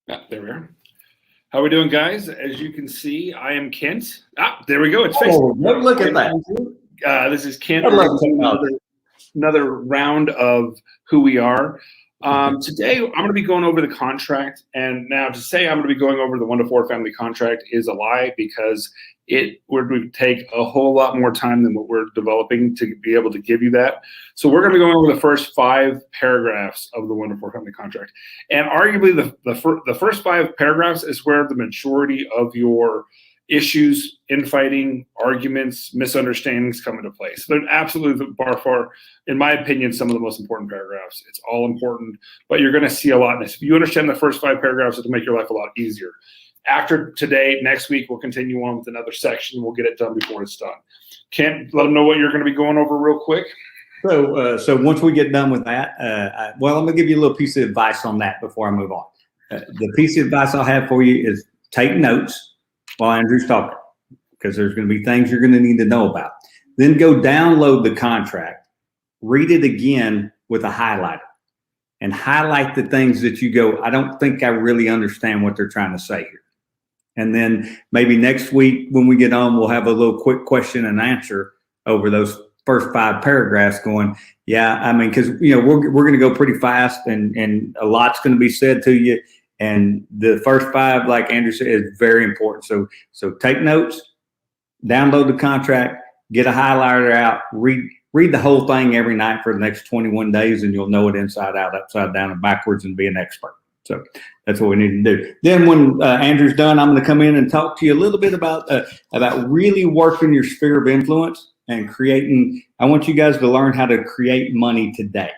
There we are. How are we doing, guys? As you can see, I am Kent. There we go. It's fixed. Oh, look at that. This is Kent. I love technology. Another round of who we are. Today, I'm going to be going over the contract. And now to say I'm going to be going over the 1 to 4 family contract is a lie, because it would take a whole lot more time than what we're developing to be able to give you that. So we're going to be going over the first 5 paragraphs of the 1 to 4 family contract. And arguably the first 5 paragraphs is where the majority of your issues, infighting, arguments, misunderstandings come into play. So they're absolutely by far, in my opinion, some of the most important paragraphs. It's all important, but you're going to see a lot in this. If you understand the first 5 paragraphs, it'll make your life a lot easier. After today, next week, we'll continue on with another section. We'll get it done before it's done. Kent, let them know what you're going to be going over real quick. So once we get done with that, I'm going to give you a little piece of advice on that before I move on. The piece of advice I'll have for you is take notes while Andrew's talking, because there's going to be things you're going to need to know about. Then go download the contract, read it again with a highlighter, and highlight the things that you go, I don't think I really understand what they're trying to say here. And then maybe next week when we get on, we'll have a little quick question and answer over those first 5 paragraphs going, yeah, I mean, because, we're going to go pretty fast and a lot's going to be said to you. And the first 5, like Andrew said, is very important. So take notes, download the contract, get a highlighter out, read the whole thing every night for the next 21 days, and you'll know it inside out, upside down, and backwards, and be an expert. So that's what we need to do. Then when Andrew's done, I'm going to come in and talk to you a little bit about really working your sphere of influence and creating. I want you guys to learn how to create money today.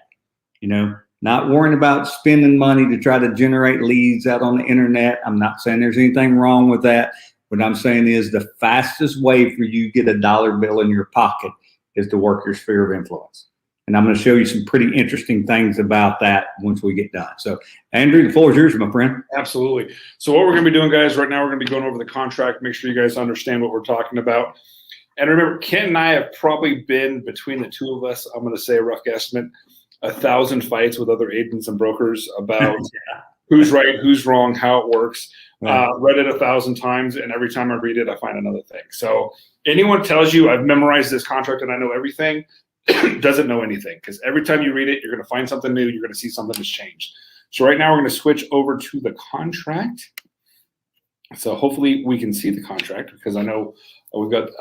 Not worrying about spending money to try to generate leads out on the internet. I'm not saying there's anything wrong with that. What I'm saying is the fastest way for you to get a dollar bill in your pocket is to work your sphere of influence. And I'm going to show you some pretty interesting things about that once we get done. So, Andrew, the floor is yours, my friend. Absolutely. So what we're going to be doing, guys, right now, we're going to be going over the contract. Make sure you guys understand what we're talking about. And remember, Ken and I have probably been, between the two of us, I'm going to say a rough guesstimate, 1,000 fights with other agents and brokers about who's right, who's wrong, how it works. Read it 1,000 times, and every time I read it, I find another thing. So anyone tells you I've memorized this contract and I know everything doesn't know anything, because every time you read it, you're going to find something new. You're going to see something that's changed. So right now we're going to switch over to the contract. So hopefully we can see the contract, because I know we've got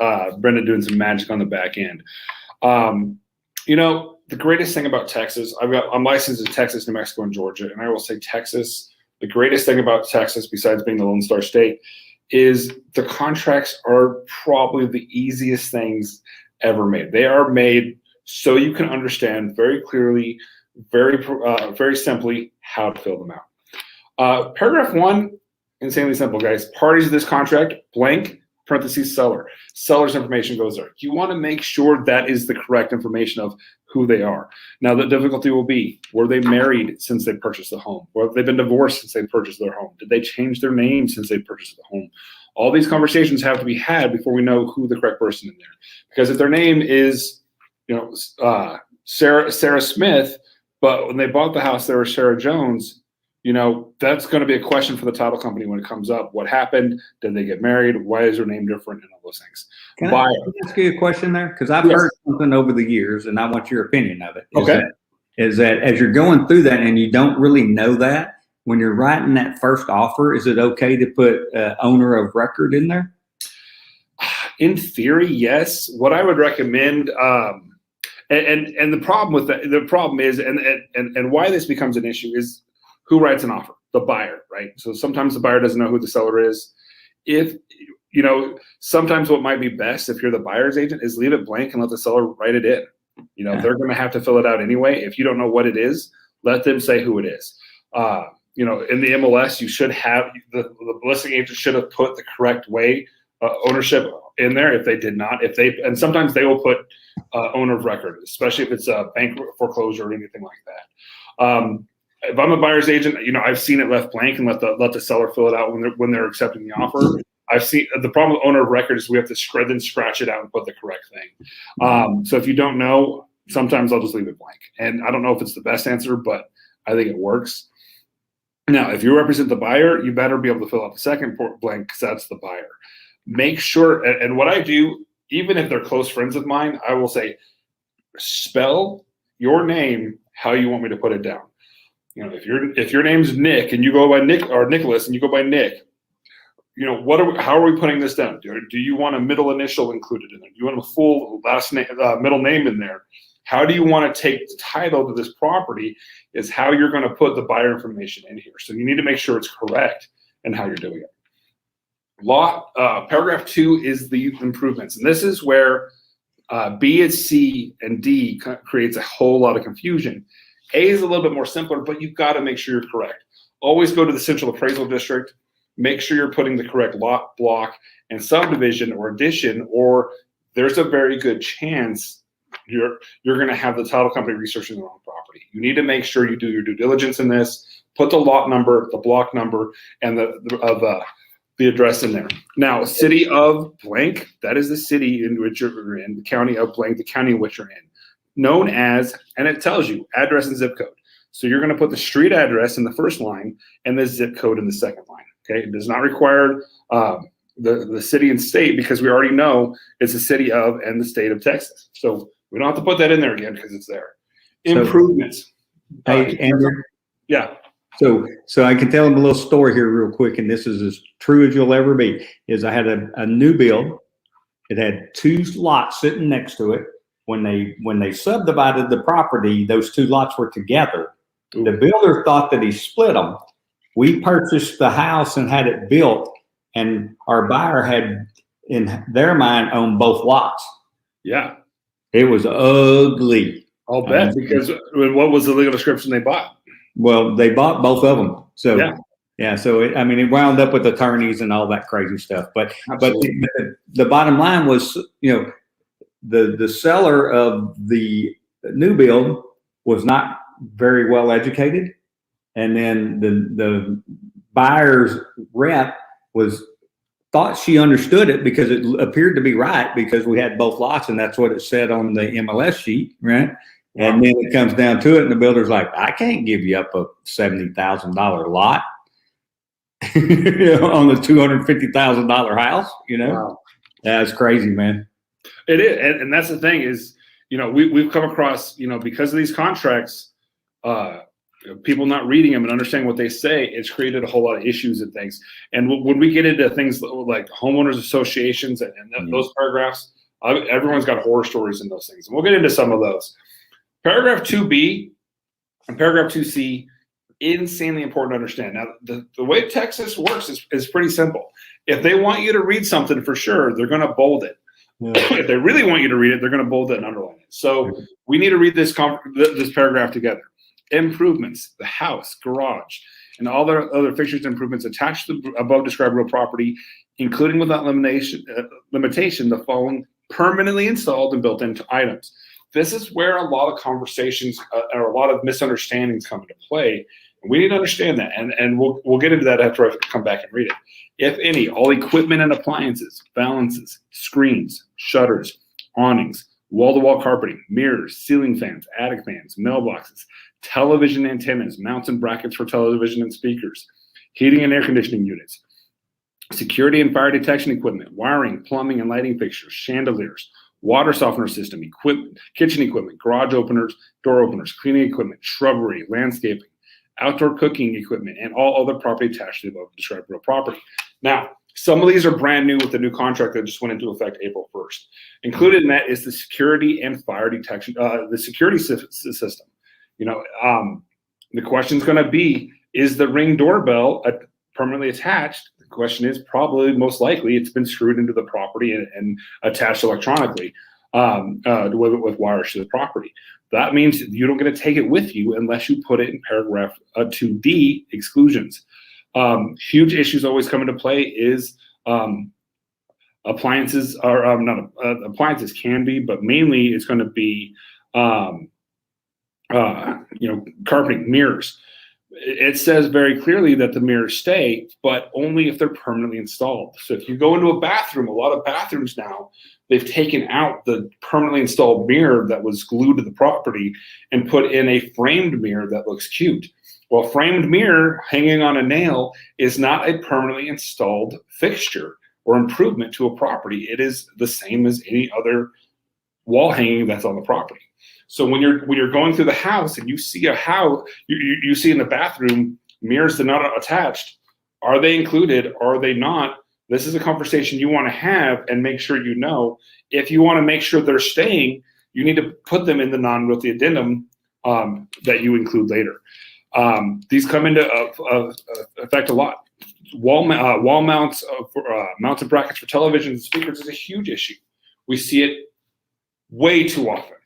Brenda doing some magic on the back end. The greatest thing about Texas, I'm licensed in Texas, New Mexico, and Georgia, and I will say Texas, the greatest thing about Texas, besides being the Lone Star State, is the contracts are probably the easiest things ever made. They are made so you can understand very clearly, very simply how to fill them out. Paragraph 1, insanely simple, guys. Parties of this contract, blank, parentheses, seller. Seller's information goes there. You want to make sure that is the correct information of who they are. Now, the difficulty will be, were they married since they purchased the home? Or have they been divorced since they purchased their home? Did they change their name since they purchased the home? All these conversations have to be had before we know who the correct person in there. Because if their name is, Sarah Smith, but when they bought the house, they were Sarah Jones, that's going to be a question for the title company when it comes up. What happened? Did they get married? Why is their name different? And all those things. Can I ask you a question there? Because I've heard something over the years, and I want your opinion of it. Is that as you're going through that and you don't really know that, when you're writing that first offer, is it okay to put owner of record in there? In theory, yes. What I would recommend, and the problem with that, the problem is, and why this becomes an issue is, who writes an offer? The buyer, right? So sometimes the buyer doesn't know who the seller is. Sometimes what might be best if you're the buyer's agent is leave it blank and let the seller write it in. They're going to have to fill it out anyway. If you don't know what it is, let them say who it is. In the MLS, you should have the listing agent should have put the correct way ownership in there. If they did not, and sometimes they will put owner of record, especially if it's a bank foreclosure or anything like that. If I'm a buyer's agent, I've seen it left blank and let the seller fill it out when they're accepting the offer. I've seen the problem with owner of record is we have to scratch it out and put the correct thing. So if you don't know, sometimes I'll just leave it blank. And I don't know if it's the best answer, but I think it works. Now, if you represent the buyer, you better be able to fill out the second blank because that's the buyer. Make sure, and what I do, even if they're close friends of mine, I will say, spell your name how you want me to put it down. You know, if your name's Nick and you go by Nick, or Nicholas and you go by Nick, you know, how are we putting this down? Do you want a middle initial included in there? Do you want a full last name, middle name in there? How do you want to take the title to this property is how you're going to put the buyer information in here. So you need to make sure it's correct in how you're doing it. Paragraph 2 is the improvements. And this is where B, C, and D creates a whole lot of confusion. A is a little bit more simpler, but you've got to make sure you're correct. Always go to the central appraisal district. Make sure you're putting the correct lot, block, and subdivision or addition, or there's a very good chance you're going to have the title company researching the wrong property. You need to make sure you do your due diligence in this. Put the lot number, the block number, and the address in there. Now, city of blank, that is the city in which you're in. The county of blank, the county in which you're in. Known as, and it tells you address and zip code. So you're going to put the street address in the first line and the zip code in the second line. Okay, it does not require the city and state because we already know it's the city of and the state of Texas. So we don't have to put that in there again because it's there. Improvements. Hey, Andrew. Yeah. So I can tell them a little story here real quick, and this is as true as you'll ever be. Is I had a new build. It had 2 lots sitting next to it. When they subdivided the property, those 2 lots were together. Ooh. The builder thought that he split them. We purchased the house and had it built, and our buyer had, in their mind, owned both lots. Yeah. It was ugly. I'll bet, because what was the legal description they bought? Well, they bought both of them. So, yeah. So, it wound up with attorneys and all that crazy stuff. But the bottom line was, you know, the seller of the new build was not very well educated. And then the buyer's rep thought she understood it because it appeared to be right because we had both lots and that's what it said on the MLS sheet, right? Wow. And then it comes down to it and the builder's like, I can't give you up a $70,000 lot on the $250,000 house, you know? Wow. That's crazy, man. It is. And that's the thing is, you know, we've come across, you know, because of these contracts, people not reading them and understanding what they say, it's created a whole lot of issues and things. And when we get into things like homeowners associations and those paragraphs, everyone's got horror stories in those things. And we'll get into some of those. Paragraph 2B and paragraph 2C, insanely important to understand. Now, the way Texas works is pretty simple. If they want you to read something for sure, they're going to bold it. Yeah. If they really want you to read it, they're going to bold it and underline it. So we need to read this paragraph together. Improvements, the house, garage, and all the other fixtures and improvements attached to the above described real property, including without limitation, the following permanently installed and built into items. This is where a lot of conversations or a lot of misunderstandings come into play. And we need to understand that, and we'll get into that after I come back and read it. If any, all equipment and appliances, balances, screens, shutters, awnings, wall-to-wall carpeting, mirrors, ceiling fans, attic fans, mailboxes, television antennas, mounts and brackets for television and speakers, heating and air conditioning units, security and fire detection equipment, wiring, plumbing and lighting fixtures, chandeliers, water softener system, kitchen equipment, garage openers, door openers, cleaning equipment, shrubbery, landscaping, outdoor cooking equipment, and all other property attached to the above described real property. Now, some of these are brand new with the new contract that just went into effect April 1st. Included in that is the security and fire detection, the security system. You know, the question is going to be, is the Ring doorbell permanently attached? The question is probably most likely it's been screwed into the property and attached electronically with wires to the property. That means you don't get to take it with you unless you put it in paragraph 2D, exclusions. Huge issues always come into play is appliances are not appliances can be, but mainly it's going to be carpeting, mirrors. It says very clearly that the mirrors stay, but only if they're permanently installed. So if you go into a bathroom, a lot of bathrooms now, they've taken out the permanently installed mirror that was glued to the property and put in a framed mirror that looks cute. Well, framed mirror hanging on a nail is not a permanently installed fixture or improvement to a property. It is the same as any other wall hanging that's on the property. So when you're going through the house and you see a house, you see in the bathroom mirrors that are not attached, are they included? Are they not? This is a conversation you want to have and make sure you know. If you want to make sure they're staying, you need to put them in the non-realty addendum that you include later. These come into effect a lot. Wall mounts, mounted brackets for television and speakers is a huge issue. We see it way too often.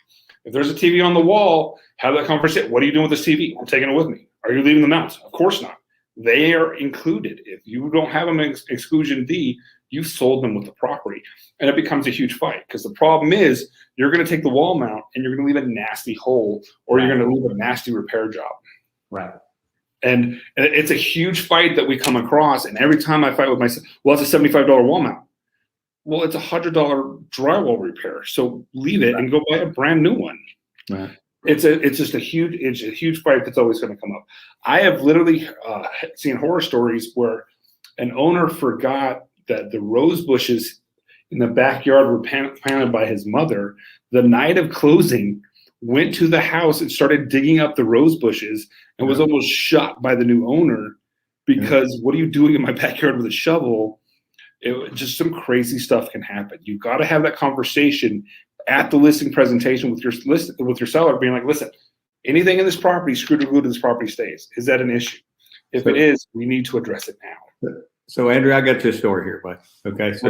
If there's a TV on the wall, have that conversation. What are you doing with this TV? I'm taking it with me. Are you leaving the mounts? Of course not. They are included. If you don't have them in exclusion D, you sold them with the property. And it becomes a huge fight because the problem is you're going to take the wall mount and you're going to leave a nasty hole or you're going to leave a nasty repair job. Right. And it's a huge fight that we come across. And every time I fight with myself, well, it's a $75 wall mount. Well, it's a $100 drywall repair. So leave it and go buy a brand new one. Right. It's just a huge fight that's always going to come up. I have literally seen horror stories where an owner forgot that the rose bushes in the backyard were planted by his mother. The night of closing, went to the house and started digging up the rose bushes and was almost shot by the new owner because what are you doing in my backyard with a shovel? Just some crazy stuff can happen. You've got to have that conversation at the listing presentation with your seller, being like, listen, anything in this property screwed or glued to this property stays. Is that an issue? If it is, we need to address it now. So Andrew, I got you a story here, bud. Okay, so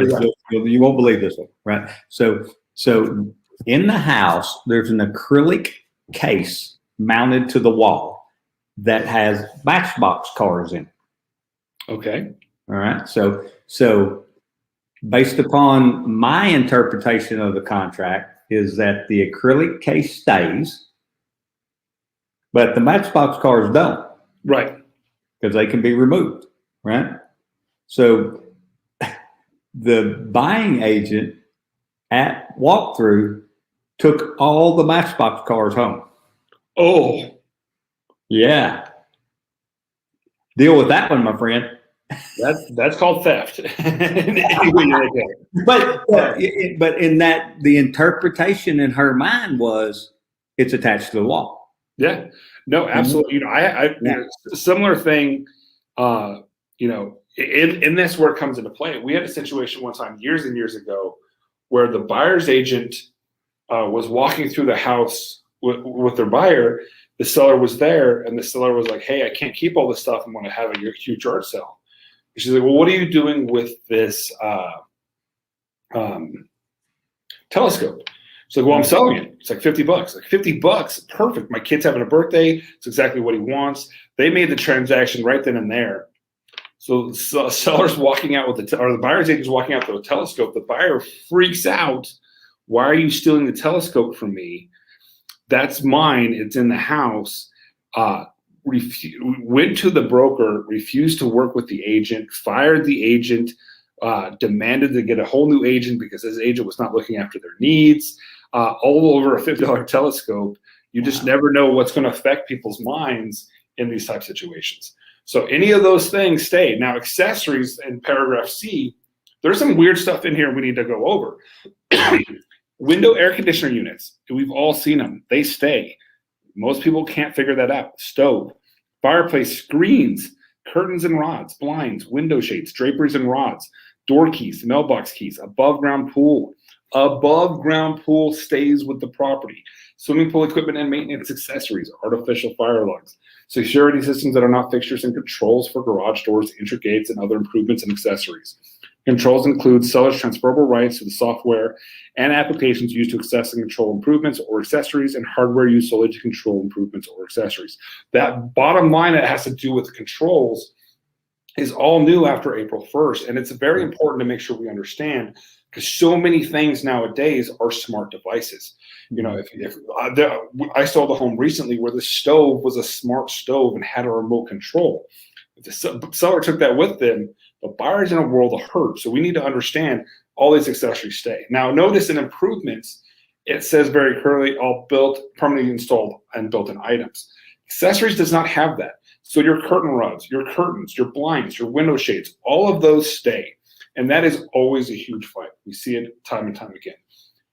you won't believe this one, right? So in the house, there's an acrylic case mounted to the wall that has Matchbox cars in it. Okay. All right. So based upon my interpretation of the contract is that the acrylic case stays, but the Matchbox cars don't. Right. Because they can be removed. Right. So the buying agent at walkthrough took all the Matchbox cars home. Oh. Yeah. Deal with that one, my friend. That's called theft. But in that, the interpretation in her mind was it's attached to the wall. Yeah. No, absolutely. You know, similar thing. You know, in this where it comes into play, we had a situation one time years and years ago where the buyer's agent was walking through the house with their buyer. The seller was there, and the seller was like, "Hey, I can't keep all this stuff. I'm going to have a huge yard sale." And she's like, "Well, what are you doing with this telescope?" She's like, "Well, I'm selling it. It's like $50." Like $50, perfect. My kid's having a birthday. It's exactly what he wants. They made the transaction right then and there. So the seller's walking out with the buyer's agent's walking out with a telescope. The buyer freaks out. "Why are you stealing the telescope from me? That's mine. It's in the house." Went to the broker, refused to work with the agent, fired the agent, demanded to get a whole new agent because his agent was not looking after their needs. All over a $50 telescope. You just never know what's going to affect people's minds in these type situations. So any of those things stay. Now, accessories in paragraph C, there's some weird stuff in here we need to go over. Window air conditioner units, we've all seen them. They stay. Most people can't figure that out. Stove, fireplace, screens, curtains and rods, blinds, window shades, draperies and rods, door keys, mailbox keys, above ground pool. Above ground pool stays with the property. Swimming pool equipment and maintenance accessories, artificial fire alarms, security systems that are not fixtures and controls for garage doors, entry gates, and other improvements and accessories. Controls include seller's transferable rights to the software and applications used to access and control improvements or accessories, and hardware used solely to control improvements or accessories. That bottom line that has to do with the controls is all new after April 1st. And it's very important to make sure we understand because so many things nowadays are smart devices. You know, I sold a home recently where the stove was a smart stove and had a remote control. If the seller took that with them, the buyer's in a world of hurt. So we need to understand all these accessories stay. Now, notice in improvements, it says very clearly all built, permanently installed, and built-in items. Accessories does not have that. So your curtain rods, your curtains, your blinds, your window shades, all of those stay. And that is always a huge fight. We see it time and time again.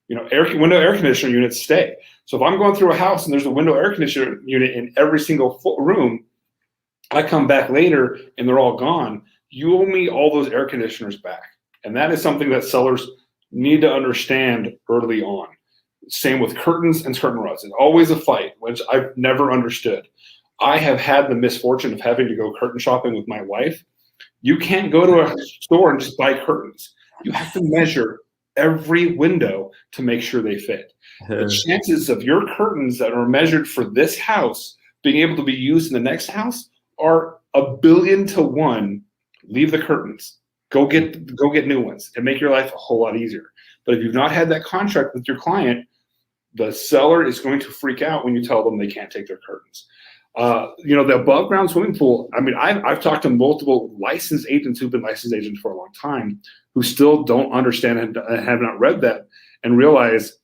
You know, window air conditioner units stay. So if I'm going through a house and there's a window air conditioner unit in every single room, I come back later and they're all gone. You owe me all those air conditioners back. And that is something that sellers need to understand early on. Same with curtains and curtain rods. It's always a fight, which I've never understood. I have had the misfortune of having to go curtain shopping with my wife. You can't go to a store and just buy curtains. You have to measure every window to make sure they fit. The chances of your curtains that are measured for this house being able to be used in the next house are 1,000,000,000 to 1. Leave the curtains. Go get new ones and make your life a whole lot easier. But if you've not had that contract with your client, the seller is going to freak out when you tell them they can't take their curtains. You know, the above ground swimming pool, I mean, I've talked to multiple licensed agents who've been licensed agents for a long time who still don't understand and have not read that and realize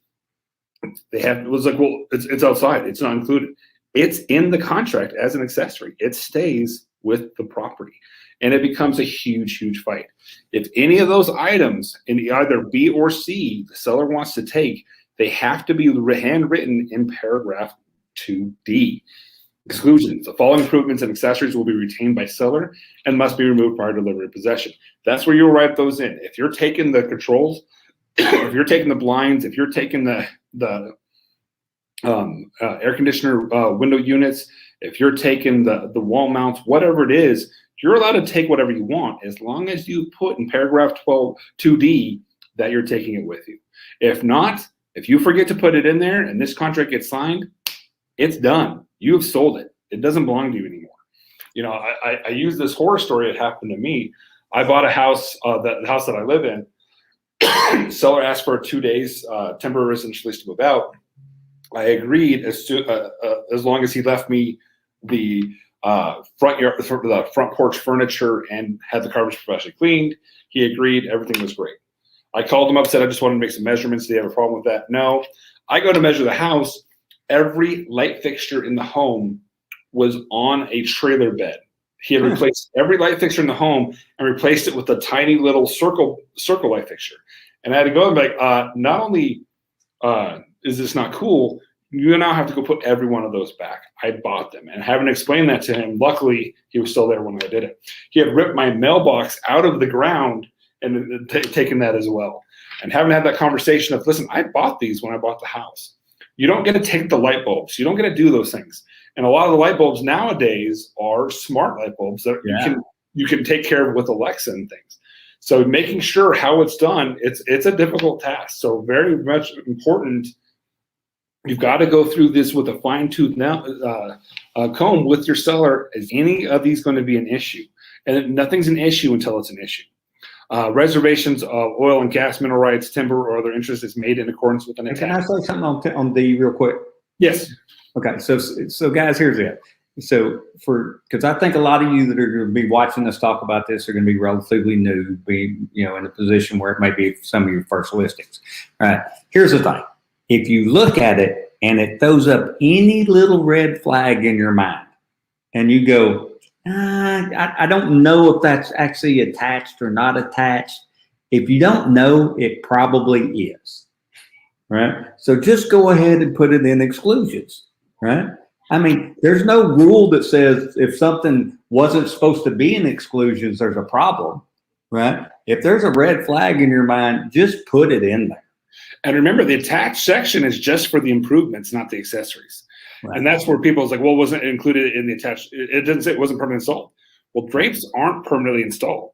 it was like, well, it's outside. It's not included. It's in the contract as an accessory. It stays with the property. And it becomes a huge, huge fight. If any of those items in either B or C the seller wants to take, they have to be handwritten in paragraph 2D. Exclusions. The following improvements and accessories will be retained by seller and must be removed prior to delivery of possession. That's where you'll write those in. If you're taking the controls, if you're taking the blinds, if you're taking the air conditioner window units, if you're taking the wall mounts, whatever it is, you're allowed to take whatever you want as long as you put in paragraph 2D that you're taking it with you. If not, if you forget to put it in there and this contract gets signed, it's done. You have sold it. It doesn't belong to you anymore. You know, I use this horror story. It happened to me. I bought a house, the house that I live in. Seller asked for 2 days temporary residential lease to move out. I agreed as long as he left me the the front porch furniture and had the carpets professionally cleaned. He agreed. Everything was great. I called him up, said I just wanted to make some measurements. Do you have a problem with that? No. I go to measure the house. Every light fixture in the home was on a trailer bed. He had replaced every light fixture in the home and replaced it with a tiny little circle light fixture. And I had to go and be like, not only is this not cool, you now have to go put every one of those back. I bought them. And having explained that to him, luckily, he was still there when I did it. He had ripped my mailbox out of the ground and taken that as well. And having had that conversation of, listen, I bought these when I bought the house. You don't get to take the light bulbs. You don't get to do those things. And a lot of the light bulbs nowadays are smart light bulbs that you can take care of with Alexa and things. So making sure how it's done, it's a difficult task. So very much important. You've got to go through this with a fine-tooth comb with your seller. Is any of these going to be an issue? And nothing's an issue until it's an issue. Reservations of oil and gas, mineral rights, timber, or other interests is made in accordance with an Can I say something on D real quick? Yes. Okay. So guys, here's it. So because I think a lot of you that are going to be watching us talk about this are going to be relatively new, in a position where it may be some of your first listings. All right. Here's the thing. If you look at it and it throws up any little red flag in your mind and you go, I don't know if that's actually attached or not attached. If you don't know, it probably is, right? So just go ahead and put it in exclusions, right? I mean, there's no rule that says if something wasn't supposed to be in exclusions, there's a problem, right? If there's a red flag in your mind, just put it in there. And remember, the attached section is just for the improvements, not the accessories. Right. And that's where people's like, well, wasn't included in the attached. It didn't say it wasn't permanently installed. Well, drapes aren't permanently installed.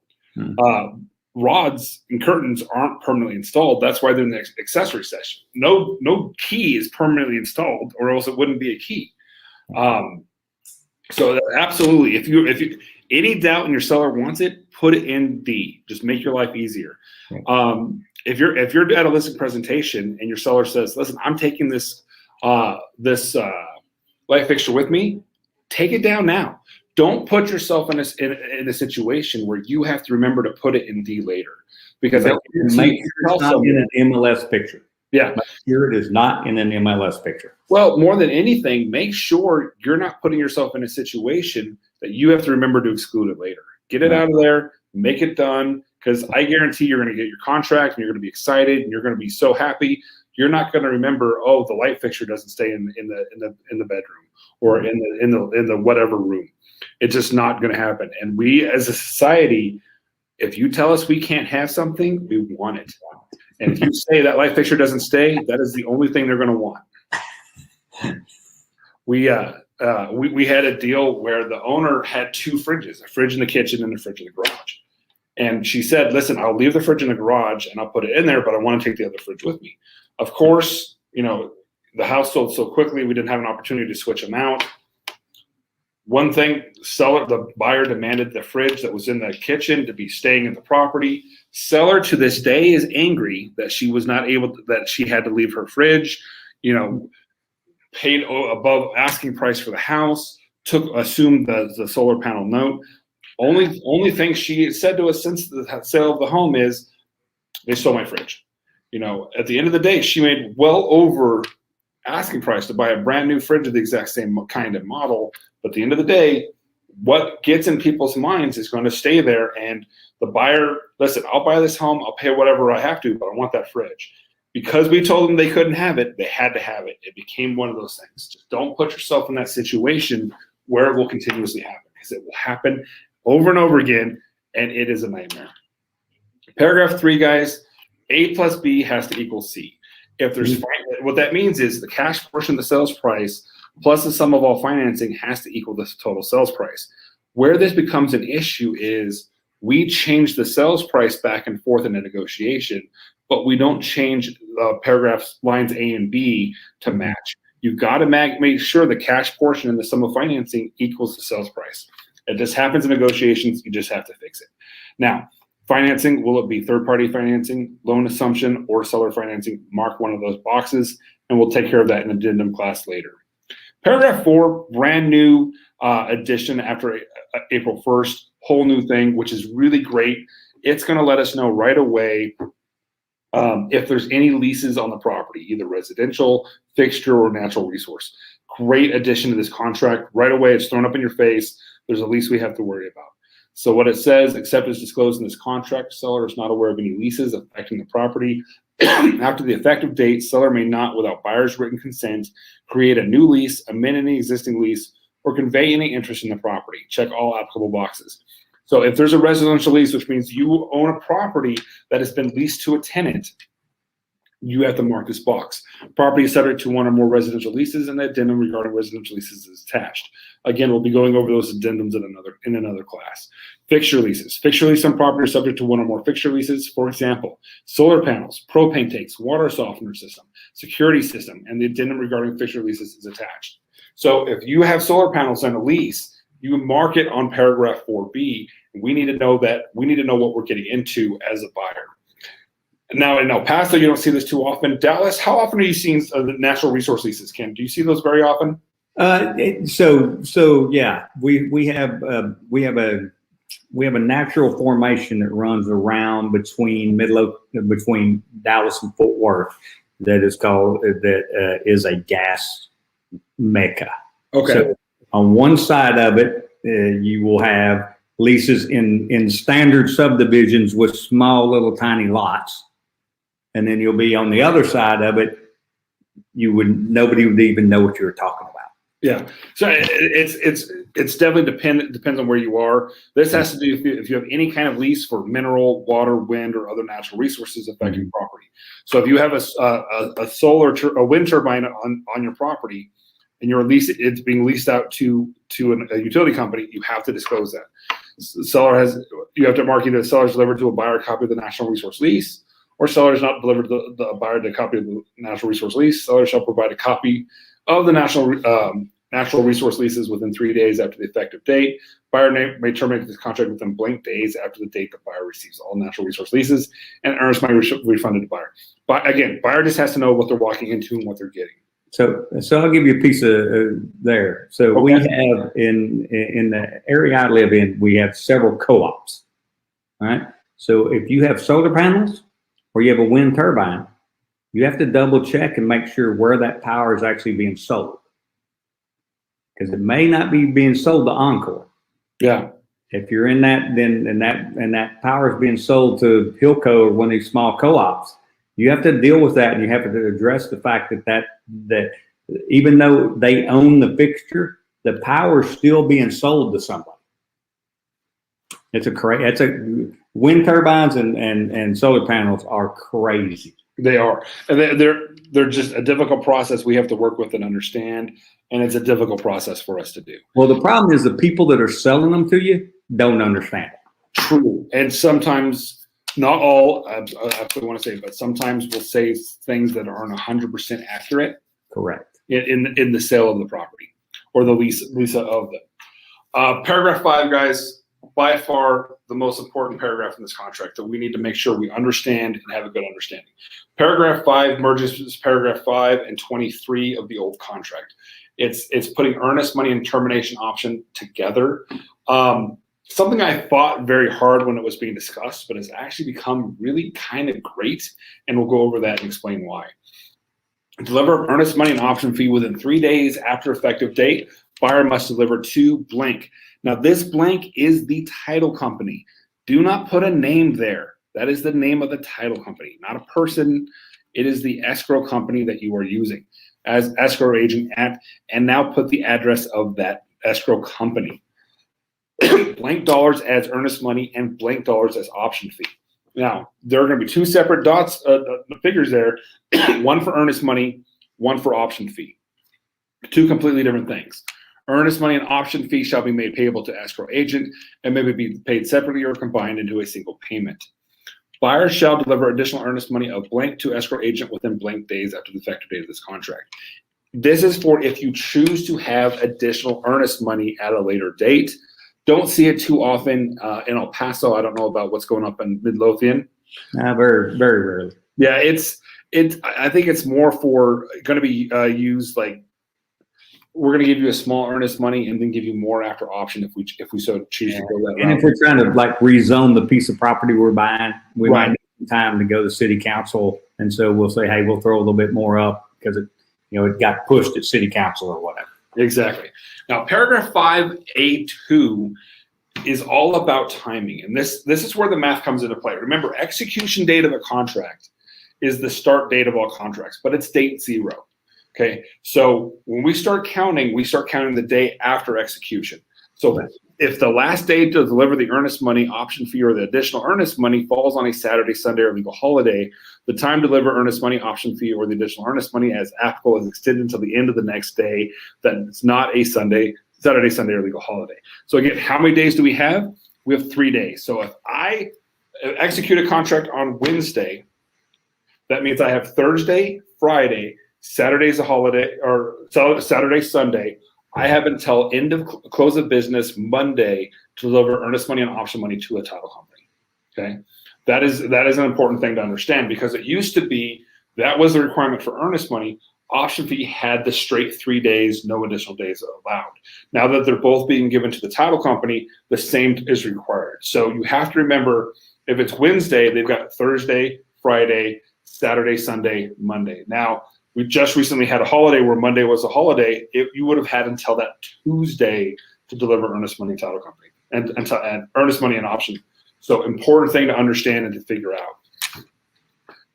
Rods and curtains aren't permanently installed. That's why they're in the accessory section. No key is permanently installed, or else it wouldn't be a key. So absolutely, if you any doubt and your seller wants it, put it in D. Just make your life easier. If you're at a listing presentation and your seller says, "Listen, I'm taking this light fixture with me," take it down now. Don't put yourself in a situation where you have to remember to put it in D later, because make sure it's not in an MLS picture. Yeah, make sure it is not in an MLS picture. Well, more than anything, make sure you're not putting yourself in a situation that you have to remember to exclude it later. Get it out of there, make it done, because I guarantee you're going to get your contract and you're going to be excited and you're going to be so happy. You're not going to remember, oh, the light fixture doesn't stay in the bedroom or in the whatever room. It's just not going to happen. And we as a society, if you tell us we can't have something, we want it. And if you say that light fixture doesn't stay, that is the only thing they're going to want. We had a deal where the owner had 2 fridges, a fridge in the kitchen and a fridge in the garage. And she said, listen, I'll leave the fridge in the garage and I'll put it in there, but I want to take the other fridge with me. Of course, the house sold so quickly, we didn't have an opportunity to switch them out. One thing, the buyer demanded the fridge that was in the kitchen to be staying in the property. Seller to this day is angry that she was not able to, that she had to leave her fridge, paid above asking price for the house, assumed the solar panel note. Only thing she said to us since the sale of the home is they stole my fridge. At the end of the day, she made well over asking price to buy a brand new fridge of the exact same kind of model. But at the end of the day, what gets in people's minds is going to stay there. And the buyer, listen, I'll buy this home, I'll pay whatever I have to, but I want that fridge. Because we told them they couldn't have it, they had to have it. It became one of those things. Just don't put yourself in that situation where it will continuously happen, because it will happen over and over again, and it is a nightmare. Paragraph 3, guys, A plus B has to equal C. If there's what that means is the cash portion of the sales price plus the sum of all financing has to equal the total sales price. Where this becomes an issue is we change the sales price back and forth in a negotiation, but we don't change paragraphs lines A and B to match. You've got to make sure the cash portion and the sum of financing equals the sales price. If this happens in negotiations, you just have to fix it. Now, financing, will it be third-party financing, loan assumption, or seller financing? Mark one of those boxes, and we'll take care of that in addendum class later. Paragraph 4, brand new addition after April 1st, whole new thing, which is really great. It's going to let us know right away if there's any leases on the property, either residential, fixture, or natural resource. Great addition to this contract. Right away, it's thrown up in your face. There's a lease we have to worry about. So what it says, except as disclosed in this contract, seller is not aware of any leases affecting the property. After the effective date, seller may not, without buyer's written consent, create a new lease, amend any existing lease, or convey any interest in the property. Check all applicable boxes. So if there's a residential lease, which means you own a property that has been leased to a tenant, you have to mark this box. Property is subject to one or more residential leases, and the addendum regarding residential leases is attached. Again, we'll be going over those addendums in another class. Fixture leases. Fixture lease on property is subject to one or more fixture leases. For example, solar panels, propane tanks, water softener system, security system, and the addendum regarding fixture leases is attached. So if you have solar panels on a lease, you mark it on paragraph 4B. We need to know that. We need to know what we're getting into as a buyer. Now in El Paso, you don't see this too often. Dallas, how often are you seeing the natural resource leases, Ken? Do you see those very often? So yeah, we have a natural formation that runs around between between Dallas and Fort Worth that is a gas mecca. Okay. So on one side of it, you will have leases in standard subdivisions with small little tiny lots. And then you'll be on the other side of it. Nobody would even know what you were talking about. Yeah, so it's definitely depends on where you are. This has to do if you have any kind of lease for mineral, water, wind, or other natural resources affecting property. So if you have a wind turbine on your property, and it's being leased out to a utility company, you have to disclose that. You have to mark either the seller's delivered to a buyer a copy of the national resource lease, or seller has not delivered the buyer the copy of the natural resource lease. Seller shall provide a copy of the natural resource leases within 3 days after the effective date. Buyer may terminate this contract within blank days after the date the buyer receives all natural resource leases, and earnest money refunded to buyer. But again, buyer just has to know what they're walking into and what they're getting. So I'll give you a piece of there. So okay. We have in the area I live in, we have several co-ops. All right. So if you have solar panels or you have a wind turbine, you have to double check and make sure where that power is actually being sold, because it may not be being sold to Encore. Yeah. If you're in that, then and that power is being sold to Hilco or one of these small co-ops, you have to deal with that, and you have to address the fact that even though they own the fixture, the power is still being sold to somebody. It's a wind turbines and solar panels are crazy. They are, and they're just a difficult process we have to work with and understand, and it's a difficult process for us to do. Well, the problem is the people that are selling them to you don't understand it. True, and sometimes, not all, I absolutely want to say, but sometimes we'll say things that aren't 100% accurate. Correct. In the sale of the property or the lease of them. Paragraph 5, guys, by far the most important paragraph in this contract that we need to make sure we understand and have a good understanding. Paragraph 5 merges with paragraph 5 and 23 of the old contract. It's putting earnest money and termination option together. Something I fought very hard when it was being discussed, but has actually become really kind of great, and we'll go over that and explain why. Deliver earnest money and option fee within 3 days after effective date. Buyer must deliver to blank. Now, this blank is the title company. Do not put a name there. That is the name of the title company, not a person. It is the escrow company that you are using as escrow agent at, and now put the address of that escrow company. Blank dollars as earnest money and blank dollars as option fee. Now, there are going to be two separate figures there, one for earnest money, one for option fee. Two completely different things. Earnest money and option fee shall be made payable to escrow agent and may be paid separately or combined into a single payment. Buyer shall deliver additional earnest money of blank to escrow agent within blank days after the effective date of this contract. This is for if you choose to have additional earnest money at a later date. Don't see it too often in El Paso. I don't know about what's going up in Midlothian. Very, very rarely. Yeah, I think it's more for going to be used like we're going to give you a small earnest money and then give you more after option if we so choose to go that route. And if we're trying to like rezone the piece of property we're buying, we might need time to go to city council, and so we'll say, hey, we'll throw a little bit more up because it got pushed at city council or whatever. Exactly. Now, paragraph 5A2 is all about timing, and this is where the math comes into play. Remember, execution date of a contract is the start date of all contracts, but it's date 0. Okay, so when we start counting the day after execution. So if the last day to deliver the earnest money, option fee, or the additional earnest money falls on a Saturday, Sunday, or legal holiday, the time to deliver earnest money, option fee, or the additional earnest money as applicable is extended until the end of the next day. That it's not a Saturday, Sunday, or legal holiday. So again, how many days do we have? We have 3 days. So if I execute a contract on Wednesday, that means I have Thursday, Friday, Saturday's a holiday, or Saturday, Sunday. I have until end of close of business Monday to deliver earnest money and option money to a title company. Okay, that is an important thing to understand, because it used to be that was the requirement for earnest money. Option fee had the straight 3 days, no additional days allowed. Now that they're both being given to the title company, the same is required. So you have to remember, if it's Wednesday, they've got Thursday, Friday, Saturday, Sunday, Monday. Now, we just recently had a holiday where Monday was a holiday. You would have had until that Tuesday to deliver earnest money title company and earnest money and option. So important thing to understand and to figure out.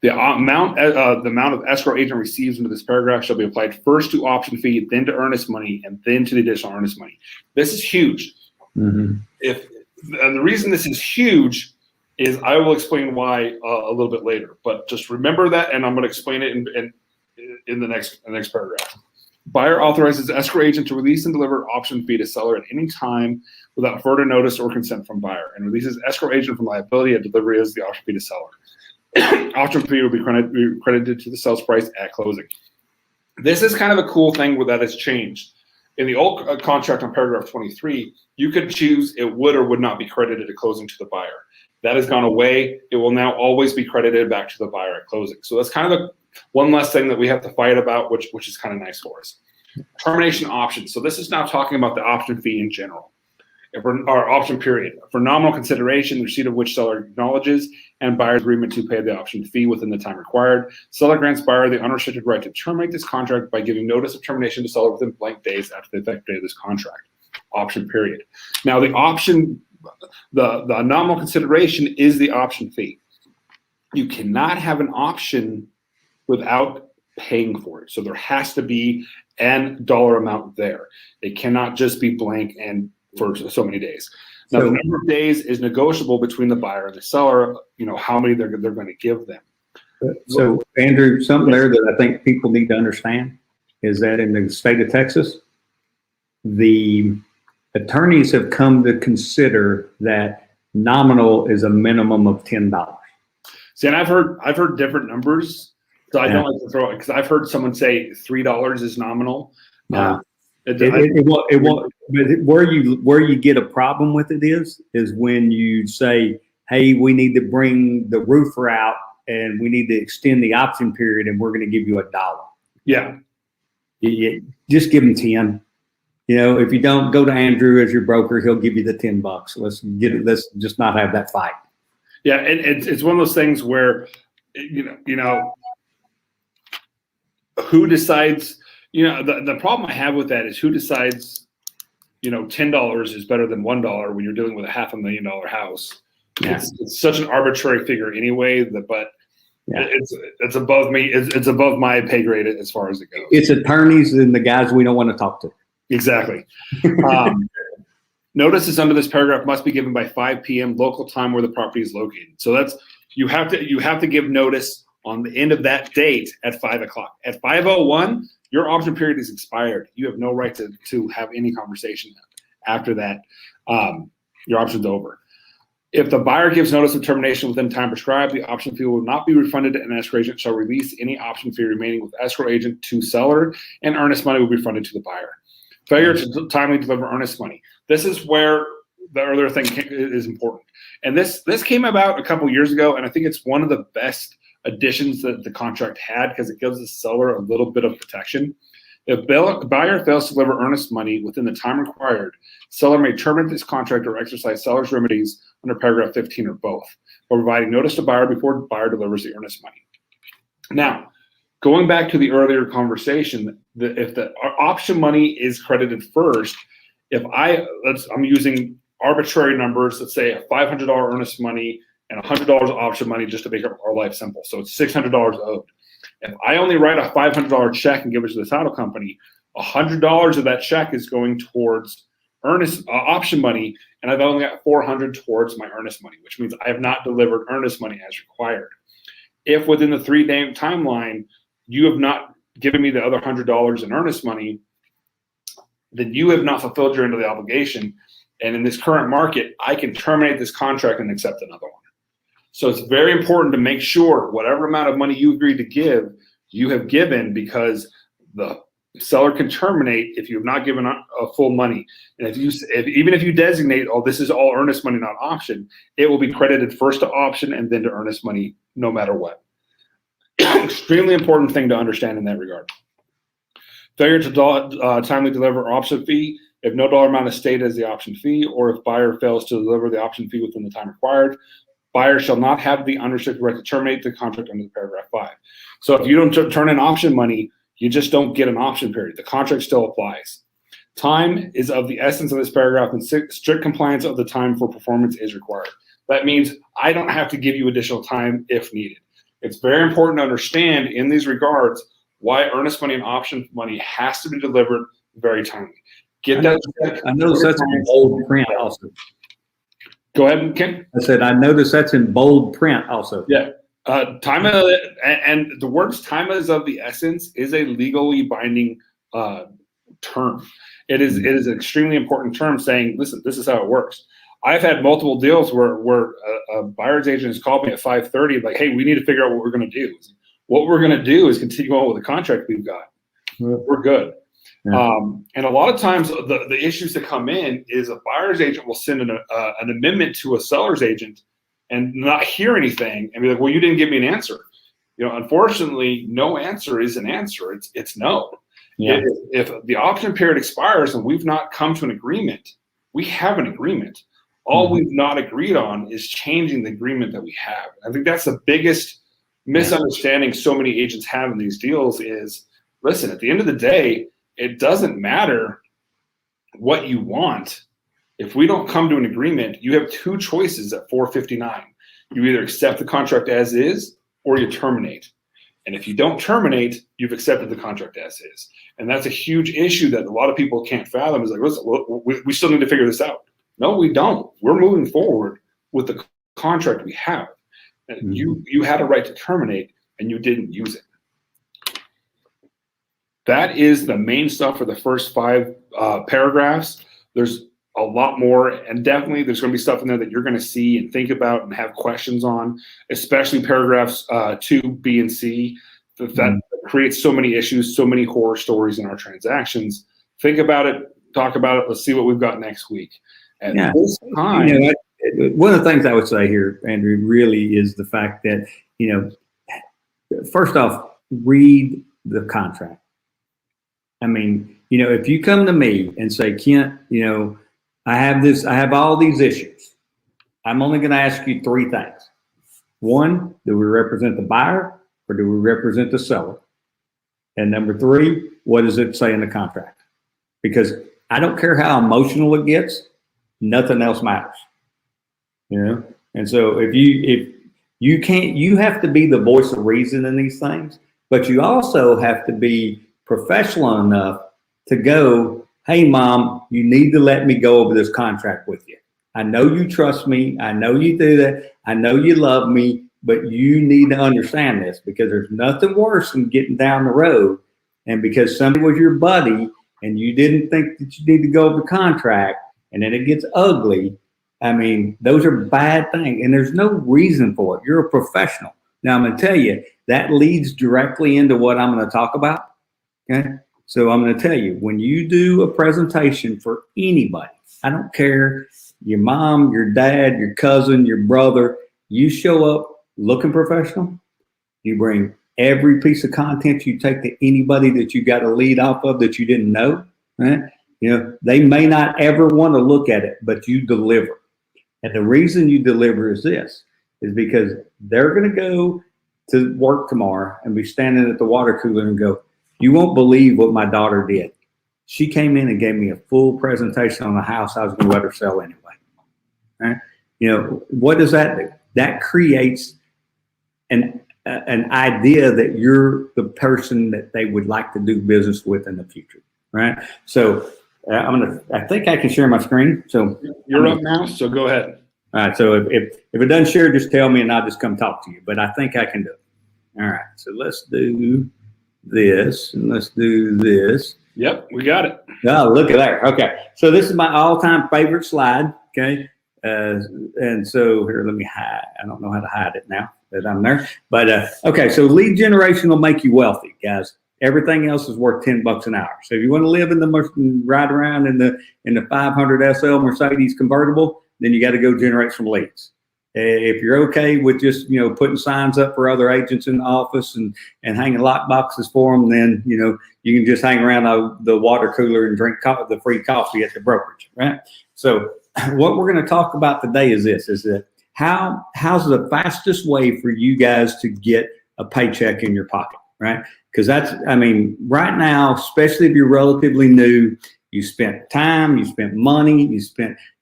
The amount of escrow agent receives under this paragraph shall be applied first to option fee, then to earnest money, and then to the additional earnest money. This is huge. And the reason this is huge is I will explain why a little bit later. But just remember that, and I'm going to explain it in the next paragraph. Buyer authorizes escrow agent to release and deliver option fee to seller at any time without further notice or consent from buyer, and releases escrow agent from liability at delivery as the option fee to seller. Option fee will be credited to the sales price at closing. This is kind of a cool thing that has changed. In the old contract on paragraph 23, you could choose it would or would not be credited at closing to the buyer. That has gone away. It will now always be credited back to the buyer at closing. So that's kind of one less thing that we have to fight about, which is kind of nice for us. Termination options. So this is now talking about the option fee in general, or option period. For nominal consideration, the receipt of which seller acknowledges, and buyer's agreement to pay the option fee within the time required. Seller grants buyer the unrestricted right to terminate this contract by giving notice of termination to seller within blank days after the effective date of this contract. option period. Now the nominal consideration is the option fee. You cannot have an option without paying for it. So there has to be an dollar amount there. It cannot just be blank and for so many days. Now the number of days is negotiable between the buyer and the seller, how many they're going to give them. So Andrew, something there that I think people need to understand is that in the state of Texas, the attorneys have come to consider that nominal is a minimum of $10. See, and I've heard different numbers, so I don't like to throw it because I've heard someone say $3 is nominal. It won't. But where you get a problem with it is when you say, "Hey, we need to bring the roofer out and we need to extend the option period, and we're going to give you $1." Yeah, you just give them 10. If you don't, go to Andrew as your broker, he'll give you the $10. Let's just not have that fight. Yeah, and it's one of those things where, who decides? The problem I have with that is who decides, $10 is better than $1 when you're dealing with a $500,000 house. Yeah. It's such an arbitrary figure anyway. It's above me. It's above my pay grade as far as it goes. It's attorneys and the guys we don't want to talk to. Exactly. Notices under this paragraph must be given by 5 p.m. local time where the property is located. So that's you have to give notice on the end of that date at 5 o'clock. At 5:01, your option period is expired. You have no right to have any conversation after that. Your option's over. If the buyer gives notice of termination within time prescribed, the option fee will not be refunded, and escrow agent shall release any option fee remaining with escrow agent to seller, and earnest money will be refunded to the buyer. Failure to timely deliver earnest money. This is where the earlier thing is important. And this came about a couple years ago, and I think it's one of the best additions that the contract had because it gives the seller a little bit of protection. If buyer fails to deliver earnest money within the time required, seller may terminate this contract or exercise seller's remedies under paragraph 15 or both, or providing notice to buyer before buyer delivers the earnest money. Now, going back to the earlier conversation, if the option money is credited first, I'm using arbitrary numbers, let's say a $500 earnest money and $100 option money just to make our life simple. So it's $600 owed. If I only write a $500 check and give it to the title company, $100 of that check is going towards option money, and I've only got $400 towards my earnest money, which means I have not delivered earnest money as required. If within the 3-day timeline you have not given me the other $100 in earnest money, then you have not fulfilled your end of the obligation. And in this current market, I can terminate this contract and accept another one. So it's very important to make sure whatever amount of money you agreed to give, you have given, because the seller can terminate if you have not given a full money. And even if you designate, oh, this is all earnest money, not option, it will be credited first to option and then to earnest money, no matter what. Extremely important thing to understand in that regard. Failure to timely deliver option fee. If no dollar amount is stated as the option fee, or if buyer fails to deliver the option fee within the time required, buyer shall not have the unrestricted right to terminate the contract under paragraph 5. So if you don't turn in option money, you just don't get an option period. The contract still applies. Time is of the essence of this paragraph, and strict compliance of the time for performance is required. That means I don't have to give you additional time if needed. It's very important to understand in these regards why earnest money and option money has to be delivered very timely. Get that. I noticed that's in bold print also. Go ahead, Ken. I said, I noticed that's in bold print also. Yeah. Time and the words "time is of the essence" is a legally binding term. It is an extremely important term saying, listen, this is how it works. I've had multiple deals where a buyer's agent has called me at 5:30, like, hey, we need to figure out what we're going to do. What we're going to do is continue on with the contract we've got. We're good. Yeah. And a lot of times the issues that come in is a buyer's agent will send an amendment to a seller's agent and not hear anything and be like, well, you didn't give me an answer. Unfortunately, no answer is an answer. It's no. Yeah. If the option period expires and we've not come to an agreement, we have an agreement. All we've not agreed on is changing the agreement that we have. I think that's the biggest misunderstanding so many agents have in these deals is, listen, at the end of the day, it doesn't matter what you want, if we don't come to an agreement, you have two choices at 459. You either accept the contract as is or you terminate. And if you don't terminate, you've accepted the contract as is. And that's a huge issue that a lot of people can't fathom. Is like, listen, we still need to figure this out. No, we don't. We're moving forward with the contract we have. And you had a right to terminate and you didn't use it. That is the main stuff for the first 5 paragraphs. There's a lot more, and definitely there's going to be stuff in there that you're going to see and think about and have questions on, especially paragraphs 2, B, and C. That creates so many issues, so many horror stories in our transactions. Think about it, talk about it. Let's see what we've got next week. At this time, one of the things I would say here, Andrew, really is the fact that, first off, read the contract. I mean, if you come to me and say, Kent, I have all these issues. I'm only going to ask you 3 things. 1, do we represent the buyer or do we represent the seller? And number 3, what does it say in the contract? Because I don't care how emotional it gets, nothing else matters. And so if you can't, you have to be the voice of reason in these things, but you also have to be professional enough to go, hey, Mom, you need to let me go over this contract with you. I know you trust me. I know you do that. I know you love me, but you need to understand this, because there's nothing worse than getting down the road. And because somebody was your buddy and you didn't think that you need to go over the contract and then it gets ugly. I mean, those are bad things and there's no reason for it. You're a professional. Now I'm going to tell you that leads directly into what I'm going to talk about. Okay. So I'm going to tell you, when you do a presentation for anybody, I don't care, your mom, your dad, your cousin, your brother, you show up looking professional. You bring every piece of content you take to anybody that you got to lead off of that you didn't know. Right? They may not ever want to look at it, but you deliver. And the reason you deliver is this, is because they're going to go to work tomorrow and be standing at the water cooler and go, you won't believe what my daughter did. She came in and gave me a full presentation on the house I was going to let her sell anyway. Right? What does that do? That creates an idea that you're the person that they would like to do business with in the future, right? So I think I can share my screen. So you're up now, so go ahead. All right. So if it doesn't share, just tell me and I'll just come talk to you. But I think I can do it. All right. So let's do this and let's do this. Yep, we got it. Oh, look at that. Okay. So this is my all-time favorite slide. Okay. And so here, let me hide. I don't know how to hide it now that I'm there. But okay, so lead generation will make you wealthy, guys. Everything else is worth $10 an hour. So if you want to live in ride around in the 500 SL Mercedes convertible, then you got to go generate some leads. If you're okay with just putting signs up for other agents in the office and hanging lock boxes for them, then you can just hang around the water cooler and drink the free coffee at the brokerage, right? So what we're going to talk about today is this: is that how's the fastest way for you guys to get a paycheck in your pocket, right? Because right now, especially if you're relatively new, you spent time, you spent money,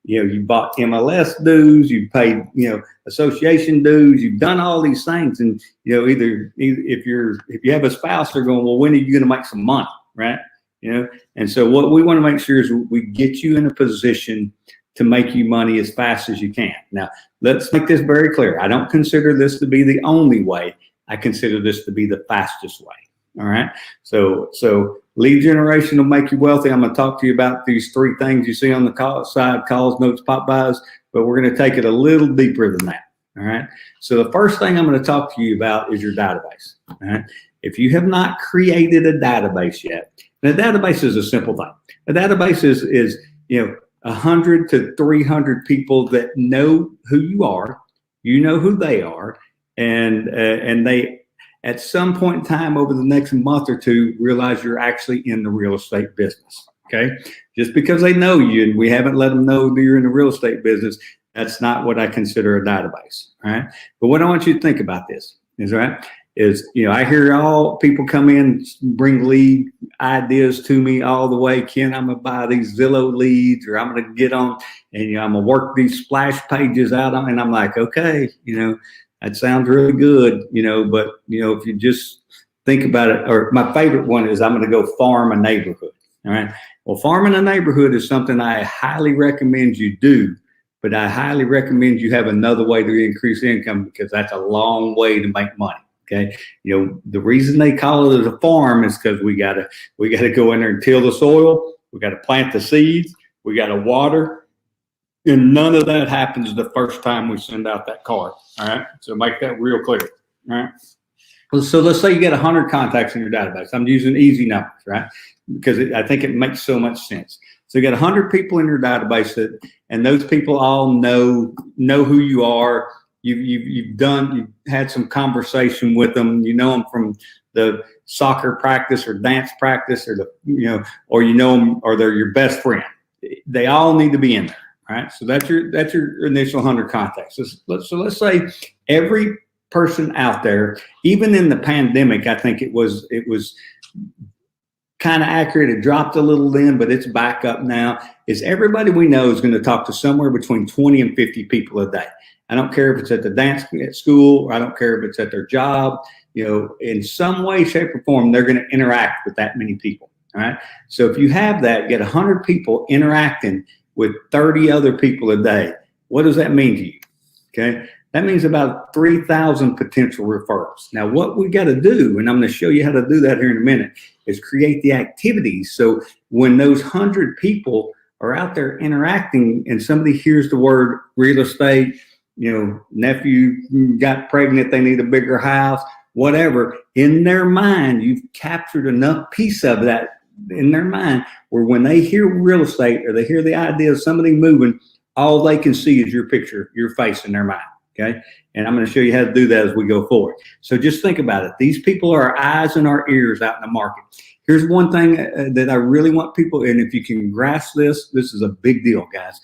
you bought MLS dues, you paid, association dues, you've done all these things. And, either if you have a spouse, they're going, well, when are you going to make some money? Right. And so what we want to make sure is we get you in a position to make you money as fast as you can. Now, let's make this very clear. I don't consider this to be the only way. I consider this to be the fastest way. All right. So lead generation will make you wealthy. I'm going to talk to you about these 3 things you see on the side: calls, notes, pop buys, but we're going to take it a little deeper than that. All right. So the first thing I'm going to talk to you about is your database. All right. If you have not created a database yet, and a database is a simple thing. A database is 100 to 300 people that know who you are, who they are, and they, at some point in time over the next month or two, realize you're actually in the real estate business. Okay. Just because they know you and we haven't let them know that you're in the real estate business, that's not what I consider a database. All right. But what I want you to think about this is, right, is, I hear all people come in, bring lead ideas to me all the way. Ken, I'm going to buy these Zillow leads, or I'm going to get on and, I'm going to work these splash pages out on. And I'm like, okay, that sounds really good, but, if you just think about it, or my favorite one is I'm going to go farm a neighborhood. All right. Well, farming a neighborhood is something I highly recommend you do, but I highly recommend you have another way to increase income, because that's a long way to make money. Okay. The reason they call it a farm is because we gotta go in there and till the soil. We got to plant the seeds. We got to water, and none of that happens the first time we send out that card. All right. So make that real clear. All right. Well, so let's say you get 100 contacts in your database. I'm using easy numbers, right? Because I think it makes so much sense. So you got 100 people in your database and those people all know who you are. You've had some conversation with them. You know them from the soccer practice or dance practice, or or them, or they're your best friend. They all need to be in there, right? So that's your initial 100 contacts. So let's say every person out there, even in the pandemic, I think it was kind of accurate. It dropped a little then, but it's back up now. Is everybody we know is going to talk to somewhere between 20 and 50 people a day. I don't care if it's at the dance at school, or I don't care if it's at their job. In some way, shape, or form, they're going to interact with that many people. All right. So if you have that, get 100 people interacting with 30 other people a day. What does that mean to you? Okay. That means about 3,000 potential referrals. Now, what we got to do, and I'm going to show you how to do that here in a minute, is create the activities. So when those 100 people are out there interacting and somebody hears the word real estate, nephew got pregnant, they need a bigger house, whatever, in their mind, you've captured enough piece of that in their mind where when they hear real estate or they hear the idea of somebody moving, all they can see is your picture, your face in their mind. Okay. And I'm going to show you how to do that as we go forward. So just think about it. These people are our eyes and our ears out in the market. Here's one thing that I really want people, and if you can grasp this is a big deal, guys.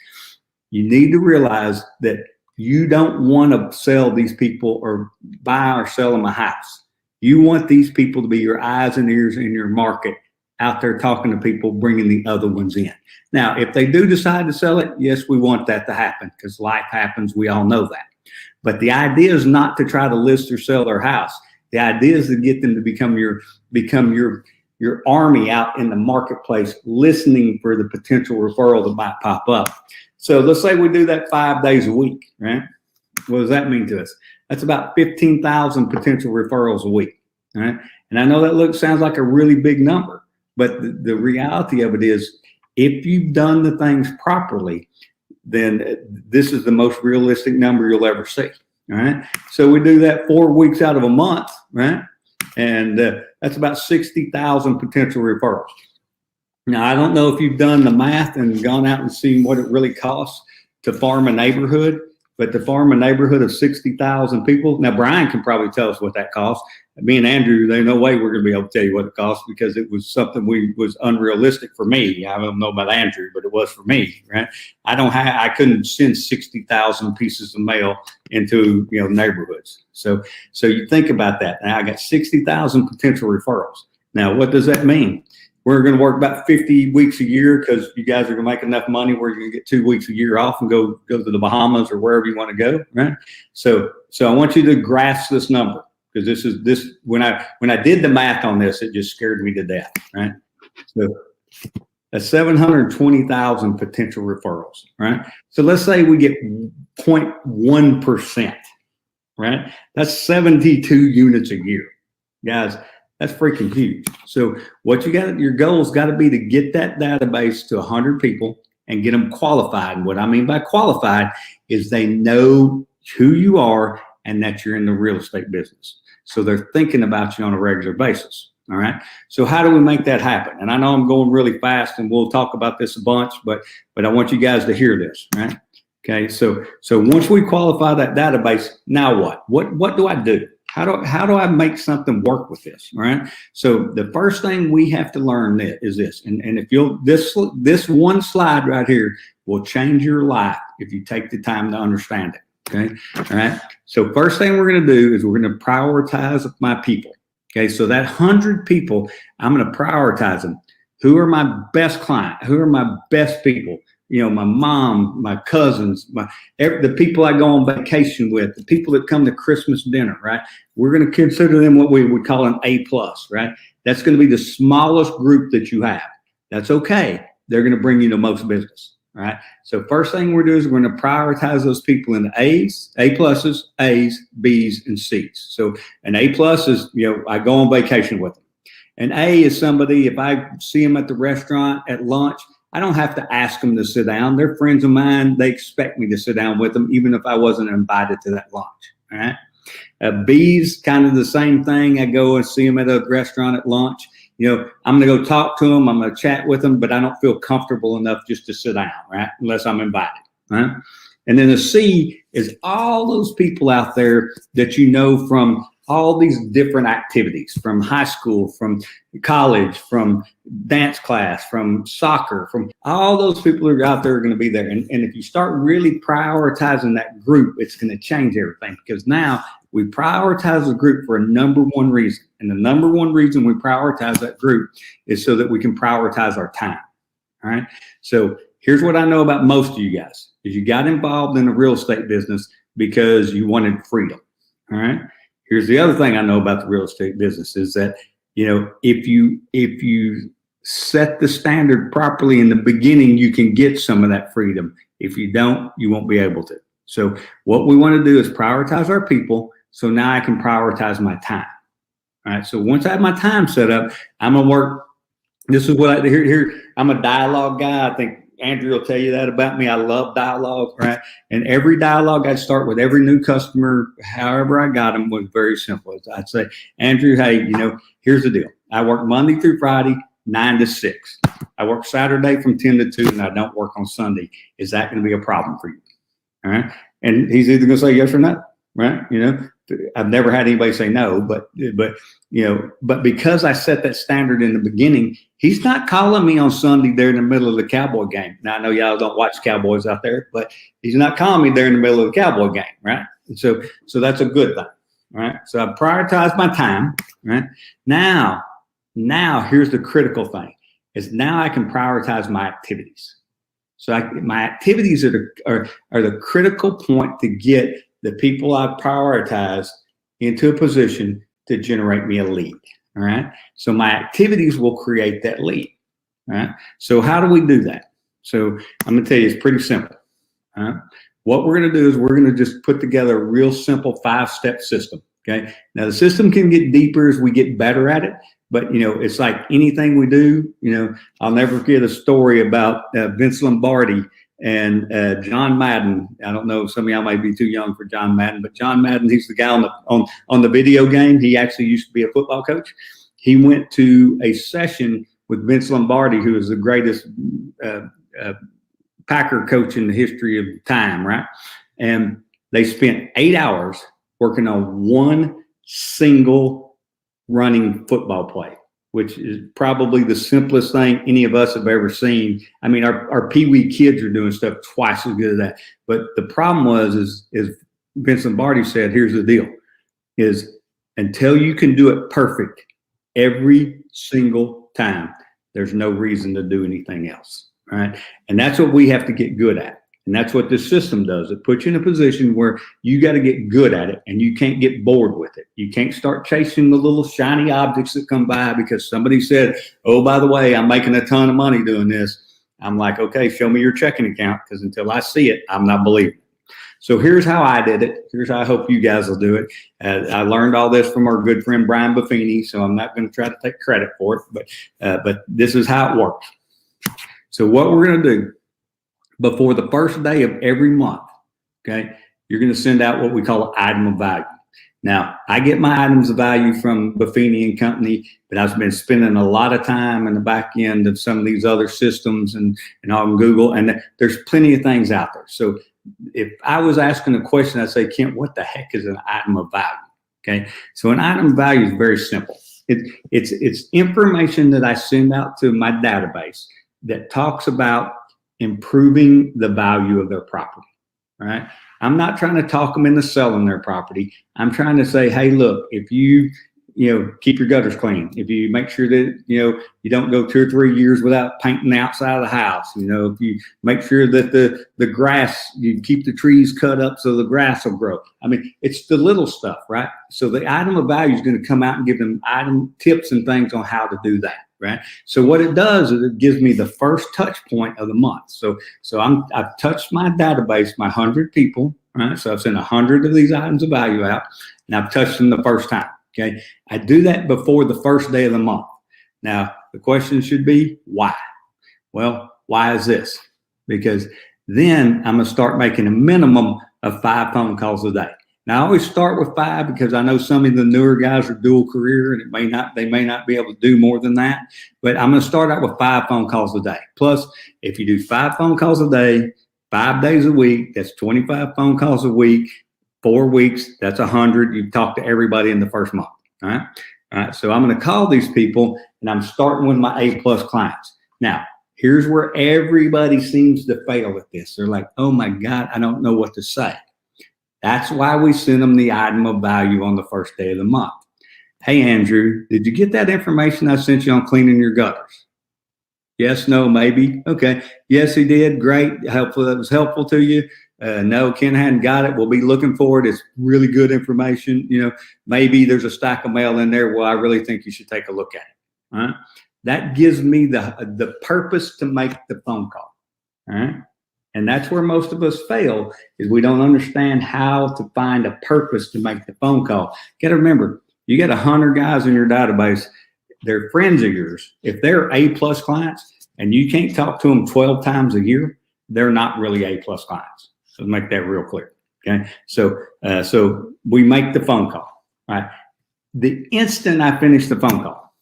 You need to realize that you don't want to sell these people or buy or sell them a house. You want these people to be your eyes and ears in your market, out there talking to people, bringing the other ones in. Now, if they do decide to sell it, yes, we want that to happen, because life happens. We all know that. But the idea is not to try to list or sell their house. The idea is to get them to become your army out in the marketplace, listening for the potential referral that might pop up. So let's say we do that 5 days a week, right? What does that mean to us? That's about 15,000 potential referrals a week, right? And I know that sounds like a really big number, but the reality of it is, if you've done the things properly, then this is the most realistic number you'll ever see. All right. So we do that 4 weeks out of a month, right? And that's about 60,000 potential referrals. Now, I don't know if you've done the math and gone out and seen what it really costs to farm a neighborhood, but to farm a neighborhood of 60,000 people. Now, Brian can probably tell us what that costs. Me and Andrew, there's no way we're going to be able to tell you what it costs, because it was something was unrealistic for me. I don't know about Andrew, but it was for me, right? I couldn't send 60,000 pieces of mail into neighborhoods. So you think about that. Now I got 60,000 potential referrals. Now, what does that mean? We're going to work about 50 weeks a year, because you guys are going to make enough money where you're going to get 2 weeks a year off and go to the Bahamas or wherever you want to go, right? So I want you to grasp this number, because when I did the math on this, it just scared me to death, right? So that's 720,000 potential referrals, right? So let's say we get 0.1%, right? That's 72 units a year, guys. That's freaking huge. So what your goal's got to be to get that database to 100 people and get them qualified. And what I mean by qualified is they know who you are and that you're in the real estate business. So they're thinking about you on a regular basis. All right. So how do we make that happen? And I know I'm going really fast, and we'll talk about this a bunch, but I want you guys to hear this, right? Okay. So once we qualify that database, now what? What do I do? How do I make something work with this? All right. So the first thing we have to learn is this, and if this one slide right here will change your life if you take the time to understand it. Okay. All right. So first thing we're going to do is we're going to prioritize my people. Okay. So that 100 people, I'm going to prioritize them. Who are my best client? Who are my best people? You know, my mom, my cousins, the people I go on vacation with, the people that come to Christmas dinner, right? We're going to consider them what we would call an A+, right? That's going to be the smallest group that you have. That's okay. They're going to bring you the most business, all right? So first thing we're doing is we're going to prioritize those people into A's, A+, A's, B's, and C's. So an A+ is, you know, I go on vacation with them. An A is somebody, if I see them at the restaurant at lunch, I don't have to ask them to sit down. They're friends of mine. They expect me to sit down with them, even if I wasn't invited to that lunch. All right. B's kind of the same thing. I go and see them at a restaurant at lunch. You know, I'm going to go talk to them. I'm going to chat with them, but I don't feel comfortable enough just to sit down, right? Unless I'm invited. Right. And then a C is all those people out there that you know from all these different activities, from high school, from college, from dance class, from soccer, from all those people who are out there are going to be there. And if you start really prioritizing that group, it's going to change everything, because now we prioritize the group for a number one reason. And the number one reason we prioritize that group is so that we can prioritize our time. All right. So here's what I know about most of you guys is you got involved in the real estate business because you wanted freedom. All right. Here's the other thing I know about the real estate business is that, you know, if you set the standard properly in the beginning, you can get some of that freedom. If you don't, you won't be able to. So what we want to do is prioritize our people. So now I can prioritize my time. All right. So once I have my time set up, I'm going to work. This is what here. I'm a dialogue guy. I think Andrew will tell you that about me. I love dialogue, right? And every dialogue I start with every new customer, however I got them, was very simple. I'd say, Andrew, hey, you know, here's the deal. I work Monday through Friday, 9 to 6. I work Saturday from 10 to 2, and I don't work on Sunday. Is that going to be a problem for you? All right. And he's either going to say yes or no, right? You know, I've never had anybody say no, but because I set that standard in the beginning, he's not calling me on Sunday there in the middle of the Cowboy game. Now I know y'all don't watch Cowboys out there, but he's not calling me there in the middle of the Cowboy game, right? And so that's a good thing, right? So I prioritize my time, right? Now here's the critical thing: is now I can prioritize my activities. So my activities are the critical point to get the people I prioritize into a position to generate me a lead. All right. So my activities will create that lead. All right. So how do we do that? So I'm going to tell you, it's pretty simple. All right. What we're going to do is we're going to just put together a real simple 5-step system. Okay. Now the system can get deeper as we get better at it, but you know, it's like anything we do. You know, I'll never forget a story about Vince Lombardi and John Madden. I don't know, some of y'all may be too young for John Madden, but John Madden, he's the guy on the video game. He actually used to be a football coach. He went to a session with Vince Lombardi, who is the greatest Packer coach in the history of time, right? And they spent 8 hours working on one single running football play, which is probably the simplest thing any of us have ever seen. I mean, our Pee-wee kids are doing stuff twice as good as that. But the problem is Vince Lombardi said, here's the deal, is until you can do it perfect every single time, there's no reason to do anything else, right? And that's what we have to get good at. And that's what this system does. It puts you in a position where you got to get good at it and you can't get bored with it. You can't start chasing the little shiny objects that come by because somebody said, oh, by the way, I'm making a ton of money doing this. I'm like, okay, show me your checking account, because until I see it, I'm not believing it. So here's how I did it. Here's how I hope you guys will do it. I learned all this from our good friend, Brian Buffini, so I'm not going to try to take credit for it, but this is how it works. So what we're going to do, before the first day of every month, okay, you're going to send out what we call an item of value. Now, I get my items of value from Buffini and Company, but I've been spending a lot of time in the back end of some of these other systems and on Google, and there's plenty of things out there. So if I was asking a question, I'd say, Kent, what the heck is an item of value? Okay, so an item of value is very simple. It's information that I send out to my database that talks about improving the value of their property. right? I'm not trying to talk them into selling their property. I'm trying to say, hey, look, if you keep your gutters clean, if you make sure that, you don't go 2 or 3 years without painting the outside of the house, if you make sure that the grass, you keep the trees cut up so the grass will grow. I mean, it's the little stuff, right? So the item of value is going to come out and give them item tips and things on how to do that, right? So what it does is it gives me the first touch point of the month. So I've touched my database, my 100 people, right? So I've sent 100 of these items of value out, and I've touched them the first time. Okay, I do that before the first day of the month. Now, the question should be, why? Well, why is this? Because then I'm going to start making a minimum of 5 phone calls a day. Now, I always start with 5 because I know some of the newer guys are dual career and they may not be able to do more than that. But I'm going to start out with 5 phone calls a day. Plus, if you do 5 phone calls a day, 5 days a week, that's 25 phone calls a week. 4 weeks, that's 100. You've talked to everybody in the first month. All right. All right. So I'm going to call these people, and I'm starting with my A+ clients. Now, here's where everybody seems to fail at this. They're like, oh my God, I don't know what to say. That's why we send them the item of value on the first day of the month. Hey, Andrew, did you get that information I sent you on cleaning your gutters? Yes, no, maybe. Okay. Yes, he did. Great. Helpful. That was helpful to you. No, Ken hadn't got it. We'll be looking for it. It's really good information. Maybe there's a stack of mail in there. Well, I really think you should take a look at it. All right. That gives me the purpose to make the phone call. All right. And that's where most of us fail, is we don't understand how to find a purpose to make the phone call. Got to remember, you got 100 guys in your database. They're friends of yours. If they're A+ clients and you can't talk to them 12 times a year, they're not really A+ clients. So make that real clear. Okay. So we make the phone call. Right. The instant I finish the phone call,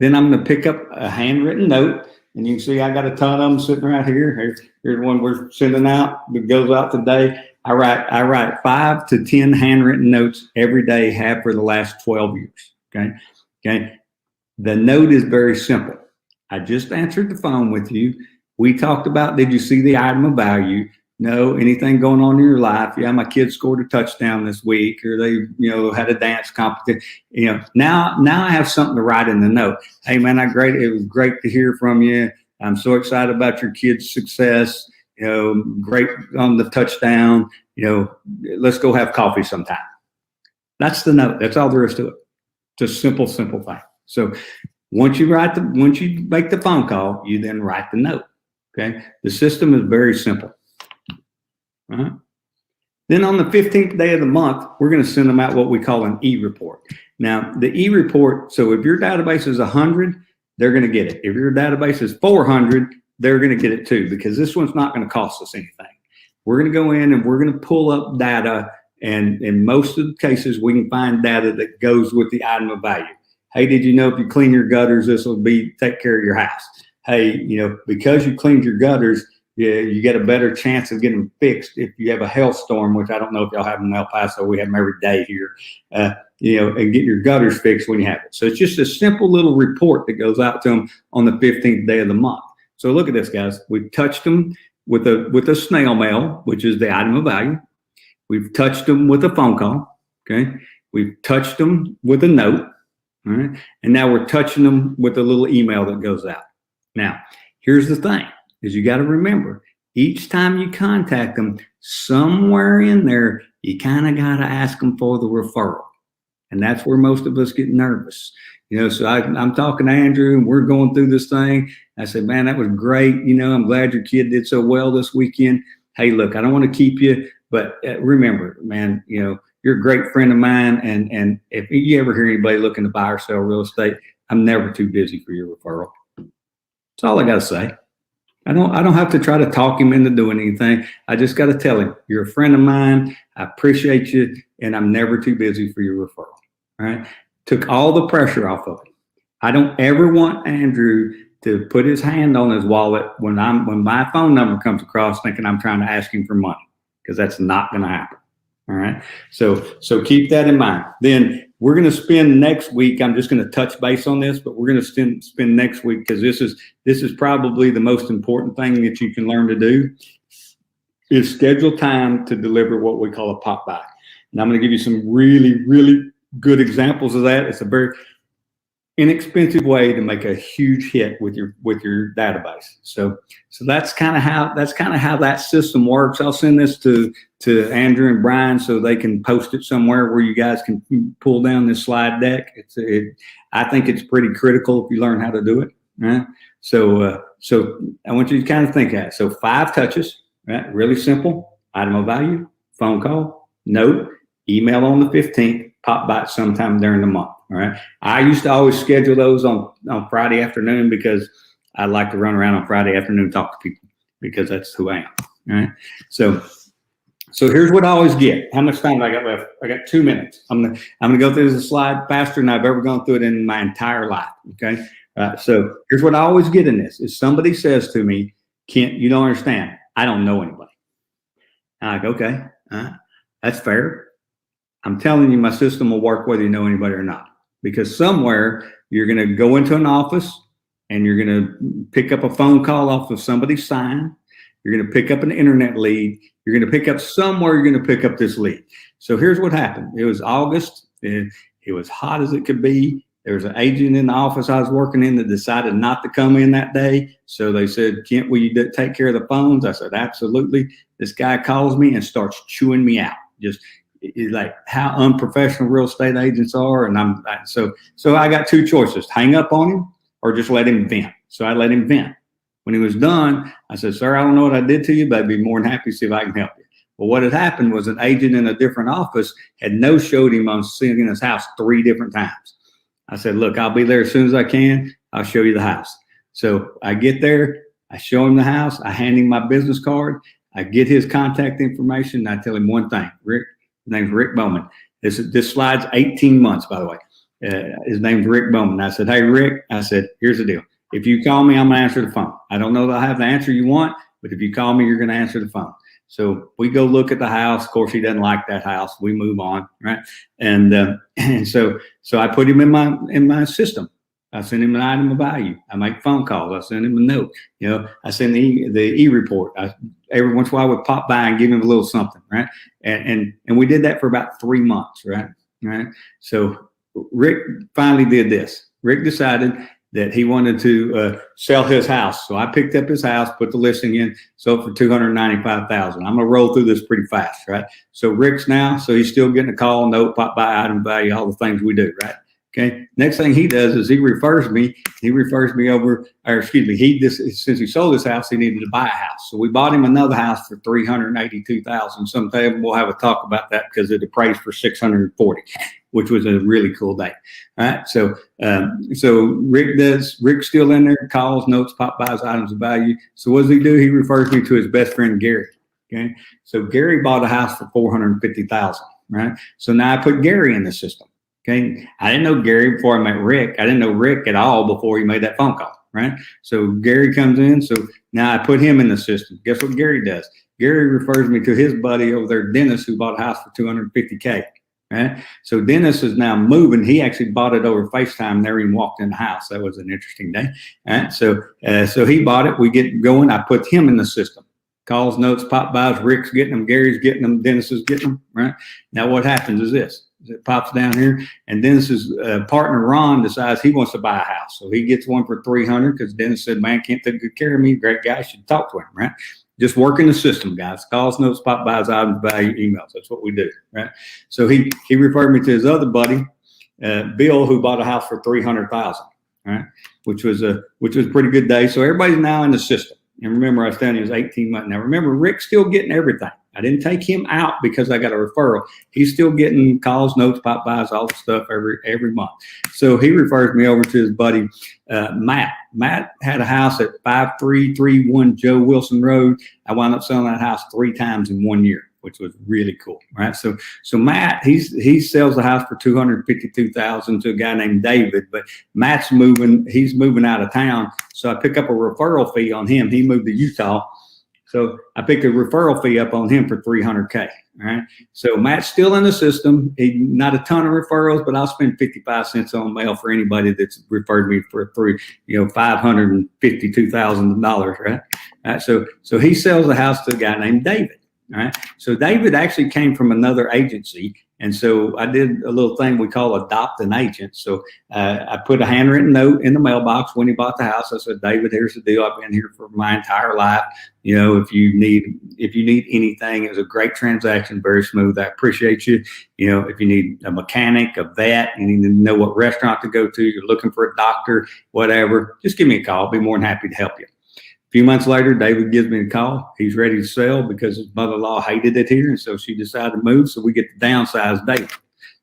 then I'm going to pick up a handwritten note, and you can see I got a ton of them sitting right here. Here's one we're sending out that goes out today. I write 5 to 10 handwritten notes every day, have for the last 12 years. Okay. Okay. The note is very simple. I just answered the phone with you. We talked about, did you see the item of value? No. Anything going on in your life? Yeah, my kids scored a touchdown this week, or they, had a dance competition. Now I have something to write in the note. Hey man, it was great to hear from you. I'm so excited about your kids' success. Great on the touchdown. Let's go have coffee sometime. That's the note. That's all there is to it. It's a simple thing. So once you make the phone call, you then write the note. Okay. The system is very simple. Uh-huh. Then on the 15th day of the month, we're going to send them out what we call an e-report. Now, the e-report, so if your database is 100, they're going to get it. If your database is 400, they're going to get it too, because this one's not going to cost us anything. We're going to go in and we're going to pull up data, and in most of the cases, we can find data that goes with the item of value. Hey, did you know if you clean your gutters, this will take care of your house? Hey, because you cleaned your gutters, you get a better chance of getting fixed if you have a hailstorm, which I don't know if y'all have them in El Paso. We have them every day here, and get your gutters fixed when you have it. So it's just a simple little report that goes out to them on the 15th day of the month. So look at this, guys. We've touched them with a snail mail, which is the item of value. We've touched them with a phone call. Okay. We've touched them with a note. All right. And now we're touching them with a little email that goes out. Now, here's the thing. Is you got to remember, each time you contact them, somewhere in there, you kind of got to ask them for the referral. And that's where most of us get nervous. So I'm talking to Andrew, and we're going through this thing. I said, man, that was great. I'm glad your kid did so well this weekend. Hey, look, I don't want to keep you, but remember, man, you're a great friend of mine. And if you ever hear anybody looking to buy or sell real estate, I'm never too busy for your referral. That's all I got to say. I don't have to try to talk him into doing anything. I just got to tell him, you're a friend of mine. I appreciate you, and I'm never too busy for your referral. All right. Took all the pressure off of him. I don't ever want Andrew to put his hand on his wallet when my phone number comes across thinking I'm trying to ask him for money, because that's not going to happen. All right. So keep that in mind. Then we're going to spend next week. I'm just going to touch base on this, but we're going to spend next week, because this is probably the most important thing that you can learn to do. is schedule time to deliver what we call a pop by. And I'm going to give you some really, really good examples of that. It's a very inexpensive way to make a huge hit with your database. So that's kind of how that system works. I'll send this to Andrew and Brian so they can post it somewhere where you guys can pull down this slide deck. I think it's pretty critical if you learn how to do it. Right? So I want you to kind of think that. So 5 touches, right? Really simple. Item of value, phone call, note, email on the 15th, pop by sometime during the month. All right. I used to always schedule those on Friday afternoon because I like to run around on Friday afternoon, talk to people because that's who I am. All right. So here's what I always get. How much time do I got left? I got 2 minutes. I'm gonna go through this slide faster than I've ever gone through it in my entire life. Okay. So here's what I always get in this is somebody says to me, Kent, you don't understand. I don't know anybody. I'm like, okay, that's fair. I'm telling you, my system will work whether you know anybody or not. Because somewhere you're going to go into an office and you're going to pick up a phone call off of somebody's sign. You're going to pick up an internet lead. You're going to pick up somewhere. You're going to pick up this lead. So here's what happened. It was August. It was hot as it could be. There was an agent in the office I was working in that decided not to come in that day. So they said, Kent, will you take care of the phones? I said, absolutely. This guy calls me and starts chewing me out. Just like how unprofessional real estate agents are. And so I got 2 choices, hang up on him or just let him vent. So I let him vent. When he was done, I said, sir, I don't know what I did to you, but I'd be more than happy to see if I can help you. Well, what had happened was an agent in a different office had no-showed him on seeing his house 3 different times. I said, look, I'll be there as soon as I can. I'll show you the house. So I get there, I show him the house, I hand him my business card, I get his contact information, and I tell him one thing, Rick. His name's Rick Bowman. This slide's 18 months, by the way. His name's Rick Bowman. I said, hey, Rick, I said, here's the deal. If you call me, I'm going to answer the phone. I don't know that I have the answer you want, but if you call me, you're going to answer the phone. So we go look at the house. Of course, he doesn't like that house. We move on, right? And so I put him in my system. I send him an item of value. I make phone calls. I send him a note. You know, I send the e-report. Every once in a while I would pop by and give him a little something, right? And we did that for about 3 months, right? Right. So Rick finally did this. Rick decided that he wanted to sell his house. So I picked up his house, put the listing in, sold for $295,000. I'm gonna roll through this pretty fast, right? So Rick's now, so he's still getting a call, note, pop by, item value, all the things we do, right? Okay. Next thing he does is he refers me over, or excuse me, since he sold his house, he needed to buy a house. So we bought him another house for $382,000. Sometime we'll have a talk about that because it appraised for $640,000, which was a really cool day. All right. So Rick's still in there, calls, notes, pop buys, items of value. So what does he do? He refers me to his best friend, Gary. Okay. So Gary bought a house for $450,000. Right. So now I put Gary in the system. Okay. I didn't know Gary before I met Rick. I didn't know Rick at all before he made that phone call. Right. So Gary comes in. So now I put him in the system. Guess what Gary does? Gary refers me to his buddy over there, Dennis, who bought a house for $250K. Right. So Dennis is now moving. He actually bought it over FaceTime. Never even walked in the house. That was an interesting day. Right. So he bought it. We get going. I put him in the system. Calls, notes, pop buys. Rick's getting them. Gary's getting them. Dennis is getting them. Right. Now what happens is this. It pops down here, and Dennis's partner Ron decides he wants to buy a house, so he gets one for $300 because Dennis said, "Man, can't take good care of me. Great guy, should talk to him." Right? Just working the system, guys. Calls, notes, pop buys, items, value, emails. That's what we do. Right? So he referred me to his other buddy, Bill, who bought a house for $300,000. Right? Which was a pretty good day. So everybody's now in the system. And remember, I was telling you it was 18 months. Now remember, Rick's still getting everything. I didn't take him out because I got a referral. He's still getting calls, notes, pop buys, all the stuff every month. So he refers me over to his buddy, Matt. Matt had a house at 5331 Joe Wilson Road. I wound up selling that house 3 times in 1 year, which was really cool, right? So Matt, he sells the house for $252,000 to a guy named David, but Matt's he's moving out of town. So I pick up a referral fee on him. He moved to Utah. So I picked a referral fee up on him for $300K. All right. So Matt's still in the system. Not a ton of referrals, but I'll spend 55 cents on mail for anybody that's referred me for $552,000. Right. Right? So he sells the house to a guy named David. All right. So David actually came from another agency. And so I did a little thing we call adopt an agent. So I put a handwritten note in the mailbox when he bought the house. I said, David, here's the deal. I've been here for my entire life. You know, if you need anything, it was a great transaction, very smooth. I appreciate you. You know, if you need a mechanic, a vet, you need to know what restaurant to go to, you're looking for a doctor, whatever, just give me a call. I'll be more than happy to help you. A few months later, David gives me a call. He's ready to sell because his mother-in-law hated it here, and so she decided to move. So we get to downsize David.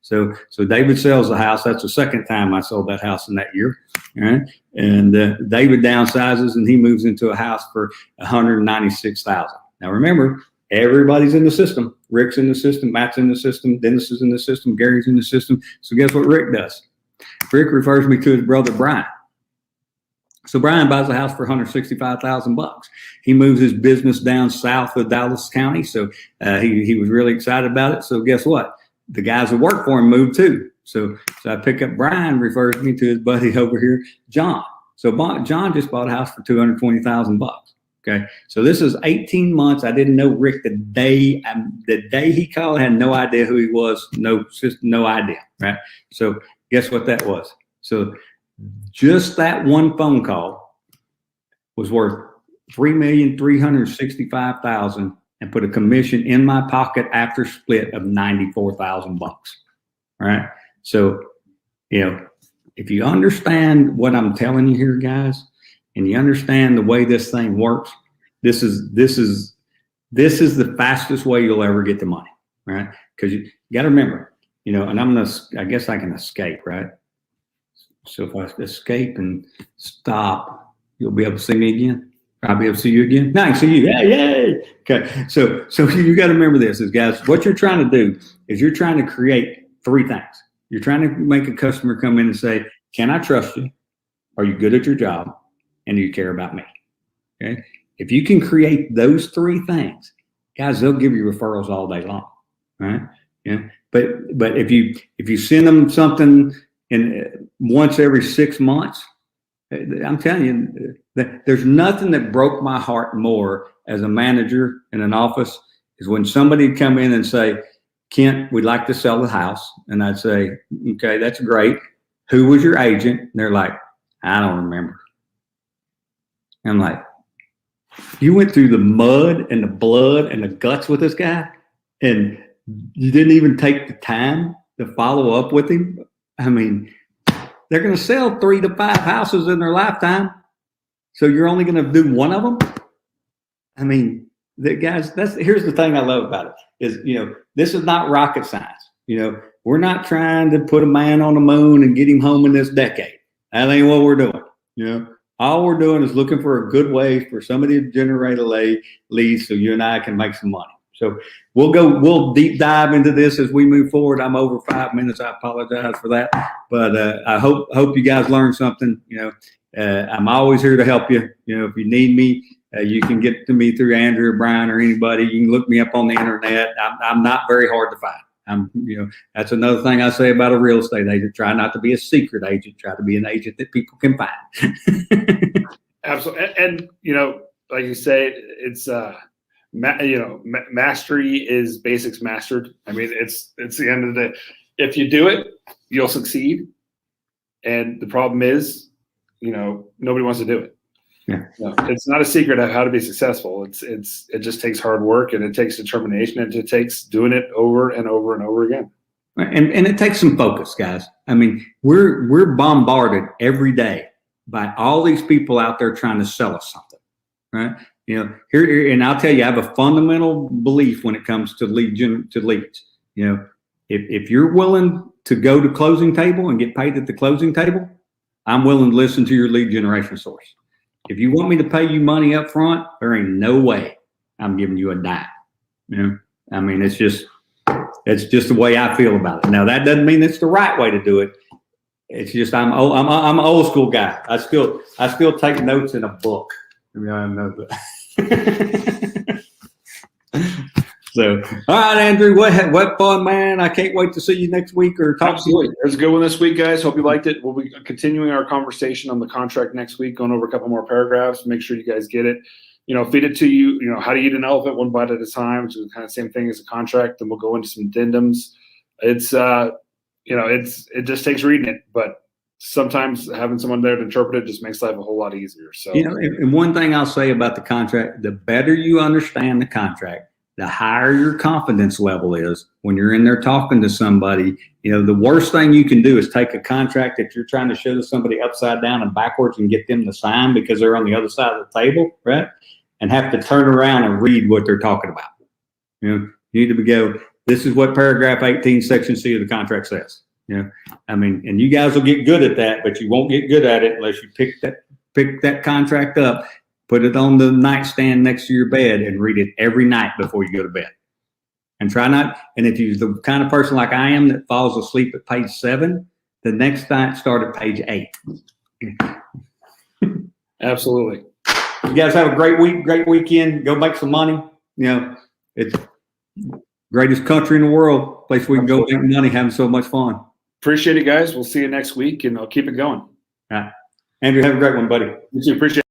So David sells the house. That's the second time I sold that house in that year. All right? And David downsizes, and he moves into a house for $196,000. Now remember, everybody's in the system. Rick's in the system. Matt's in the system. Dennis is in the system. Gary's in the system. So guess what Rick does? Rick refers me to his brother Brian. So Brian buys a house for $165,000. He moves his business down south of Dallas County. So he was really excited about it. So guess what? The guys that work for him moved too. So I pick up Brian, refers me to his buddy over here, John. So John just bought a house for $220,000. Okay. So this is 18 months. I didn't know Rick the day he called. I had no idea who he was. No idea. Right. So guess what that was? So just that one phone call was worth $3,365,000 and put a commission in my pocket after split of $94,000. All right. So, you know, if you understand what I'm telling you here, guys, and you understand the way this thing works, this is the fastest way you'll ever get the money. Right. Because you got to remember, you know, and I guess I can escape, right? So if I escape and stop, you'll be able to see me again. I'll be able to see you again. No, I can see you. Yeah. Okay. So you got to remember this, is guys, what you're trying to do is you're trying to create three things. You're trying to make a customer come in and say, can I trust you? Are you good at your job? And do you care about me? Okay. If you can create those three things, guys, they'll give you referrals all day long. Right. Yeah. But if you send them something and once every 6 months, I'm telling you, that there's nothing that broke my heart more as a manager in an office is when somebody would come in and say, Kent, we'd like to sell the house. And I'd say, okay, that's great. Who was your agent? And they're like, I don't remember. I'm like, you went through the mud and the blood and the guts with this guy, and you didn't even take the time to follow up with him? I mean, they're going to sell 3 to 5 houses in their lifetime. So you're only going to do one of them? I mean, guys, here's the thing I love about it is, you know, this is not rocket science. You know, we're not trying to put a man on the moon and get him home in this decade. That ain't what we're doing. You know, all we're doing is looking for a good way for somebody to generate a lead so you and I can make some money. So we'll deep dive into this as we move forward. I'm over 5 minutes. I apologize for that, but I hope you guys learned something. You know, I'm always here to help you. You know, if you need me, you can get to me through Andrew or Brian or anybody. You can look me up on the internet. I'm not very hard to find. You know, that's another thing I say about a real estate agent. Try not to be a secret agent. Try to be an agent that people can find. Absolutely. And you know, like you say, it's mastery is basics mastered. I mean, it's the end of the day. If you do it, you'll succeed. And the problem is, you know, nobody wants to do it. Yeah. No, it's not a secret of how to be successful. It just takes hard work, and it takes determination, and it takes doing it over and over and over again. And it takes some focus, guys. I mean, we're bombarded every day by all these people out there trying to sell us something, right? You know, here, and I'll tell you, I have a fundamental belief when it comes to leads. You know, if you're willing to go to closing table and get paid at the closing table, I'm willing to listen to your lead generation source. If you want me to pay you money up front, there ain't no way I'm giving you a dime. You know, I mean, it's just the way I feel about it. Now, that doesn't mean it's the right way to do it. It's just I'm an old school guy. I still take notes in a book. I mean, I know that. So, all right, Andrew, what fun, man. I can't wait to see you next week or talk Absolutely. to you. There's a good one this week, guys. Hope you liked it. We'll be continuing our conversation on the contract next week, going over a couple more paragraphs. Make sure you guys get it. feed it to you, how to eat an elephant one bite at a time, which is kind of the same thing as a contract. Then we'll go into some addendums. It's, it just takes reading it, but sometimes having someone there to interpret it just makes life a whole lot easier. So, and one thing I'll say about the contract, the better you understand the contract, the higher your confidence level is when you're in there talking to somebody. The worst thing you can do is take a contract that you're trying to show to somebody upside down and backwards and get them to sign because they're on the other side of the table, right? And have to turn around and read what they're talking about. You need to go, this is what paragraph 18, section C of the contract says. And you guys will get good at that, but you won't get good at it unless you pick that contract up, put it on the nightstand next to your bed and read it every night before you go to bed. And try not, and if you're the kind of person like I am that falls asleep at page 7, the next night start at page 8. Absolutely. You guys have a great week, great weekend. Go make some money. It's greatest country in the world, place we can go make money, having so much fun. Appreciate it, guys. We'll see you next week, and I'll keep it going. All right. Andrew, have a great one, buddy. You too. Appreciate it.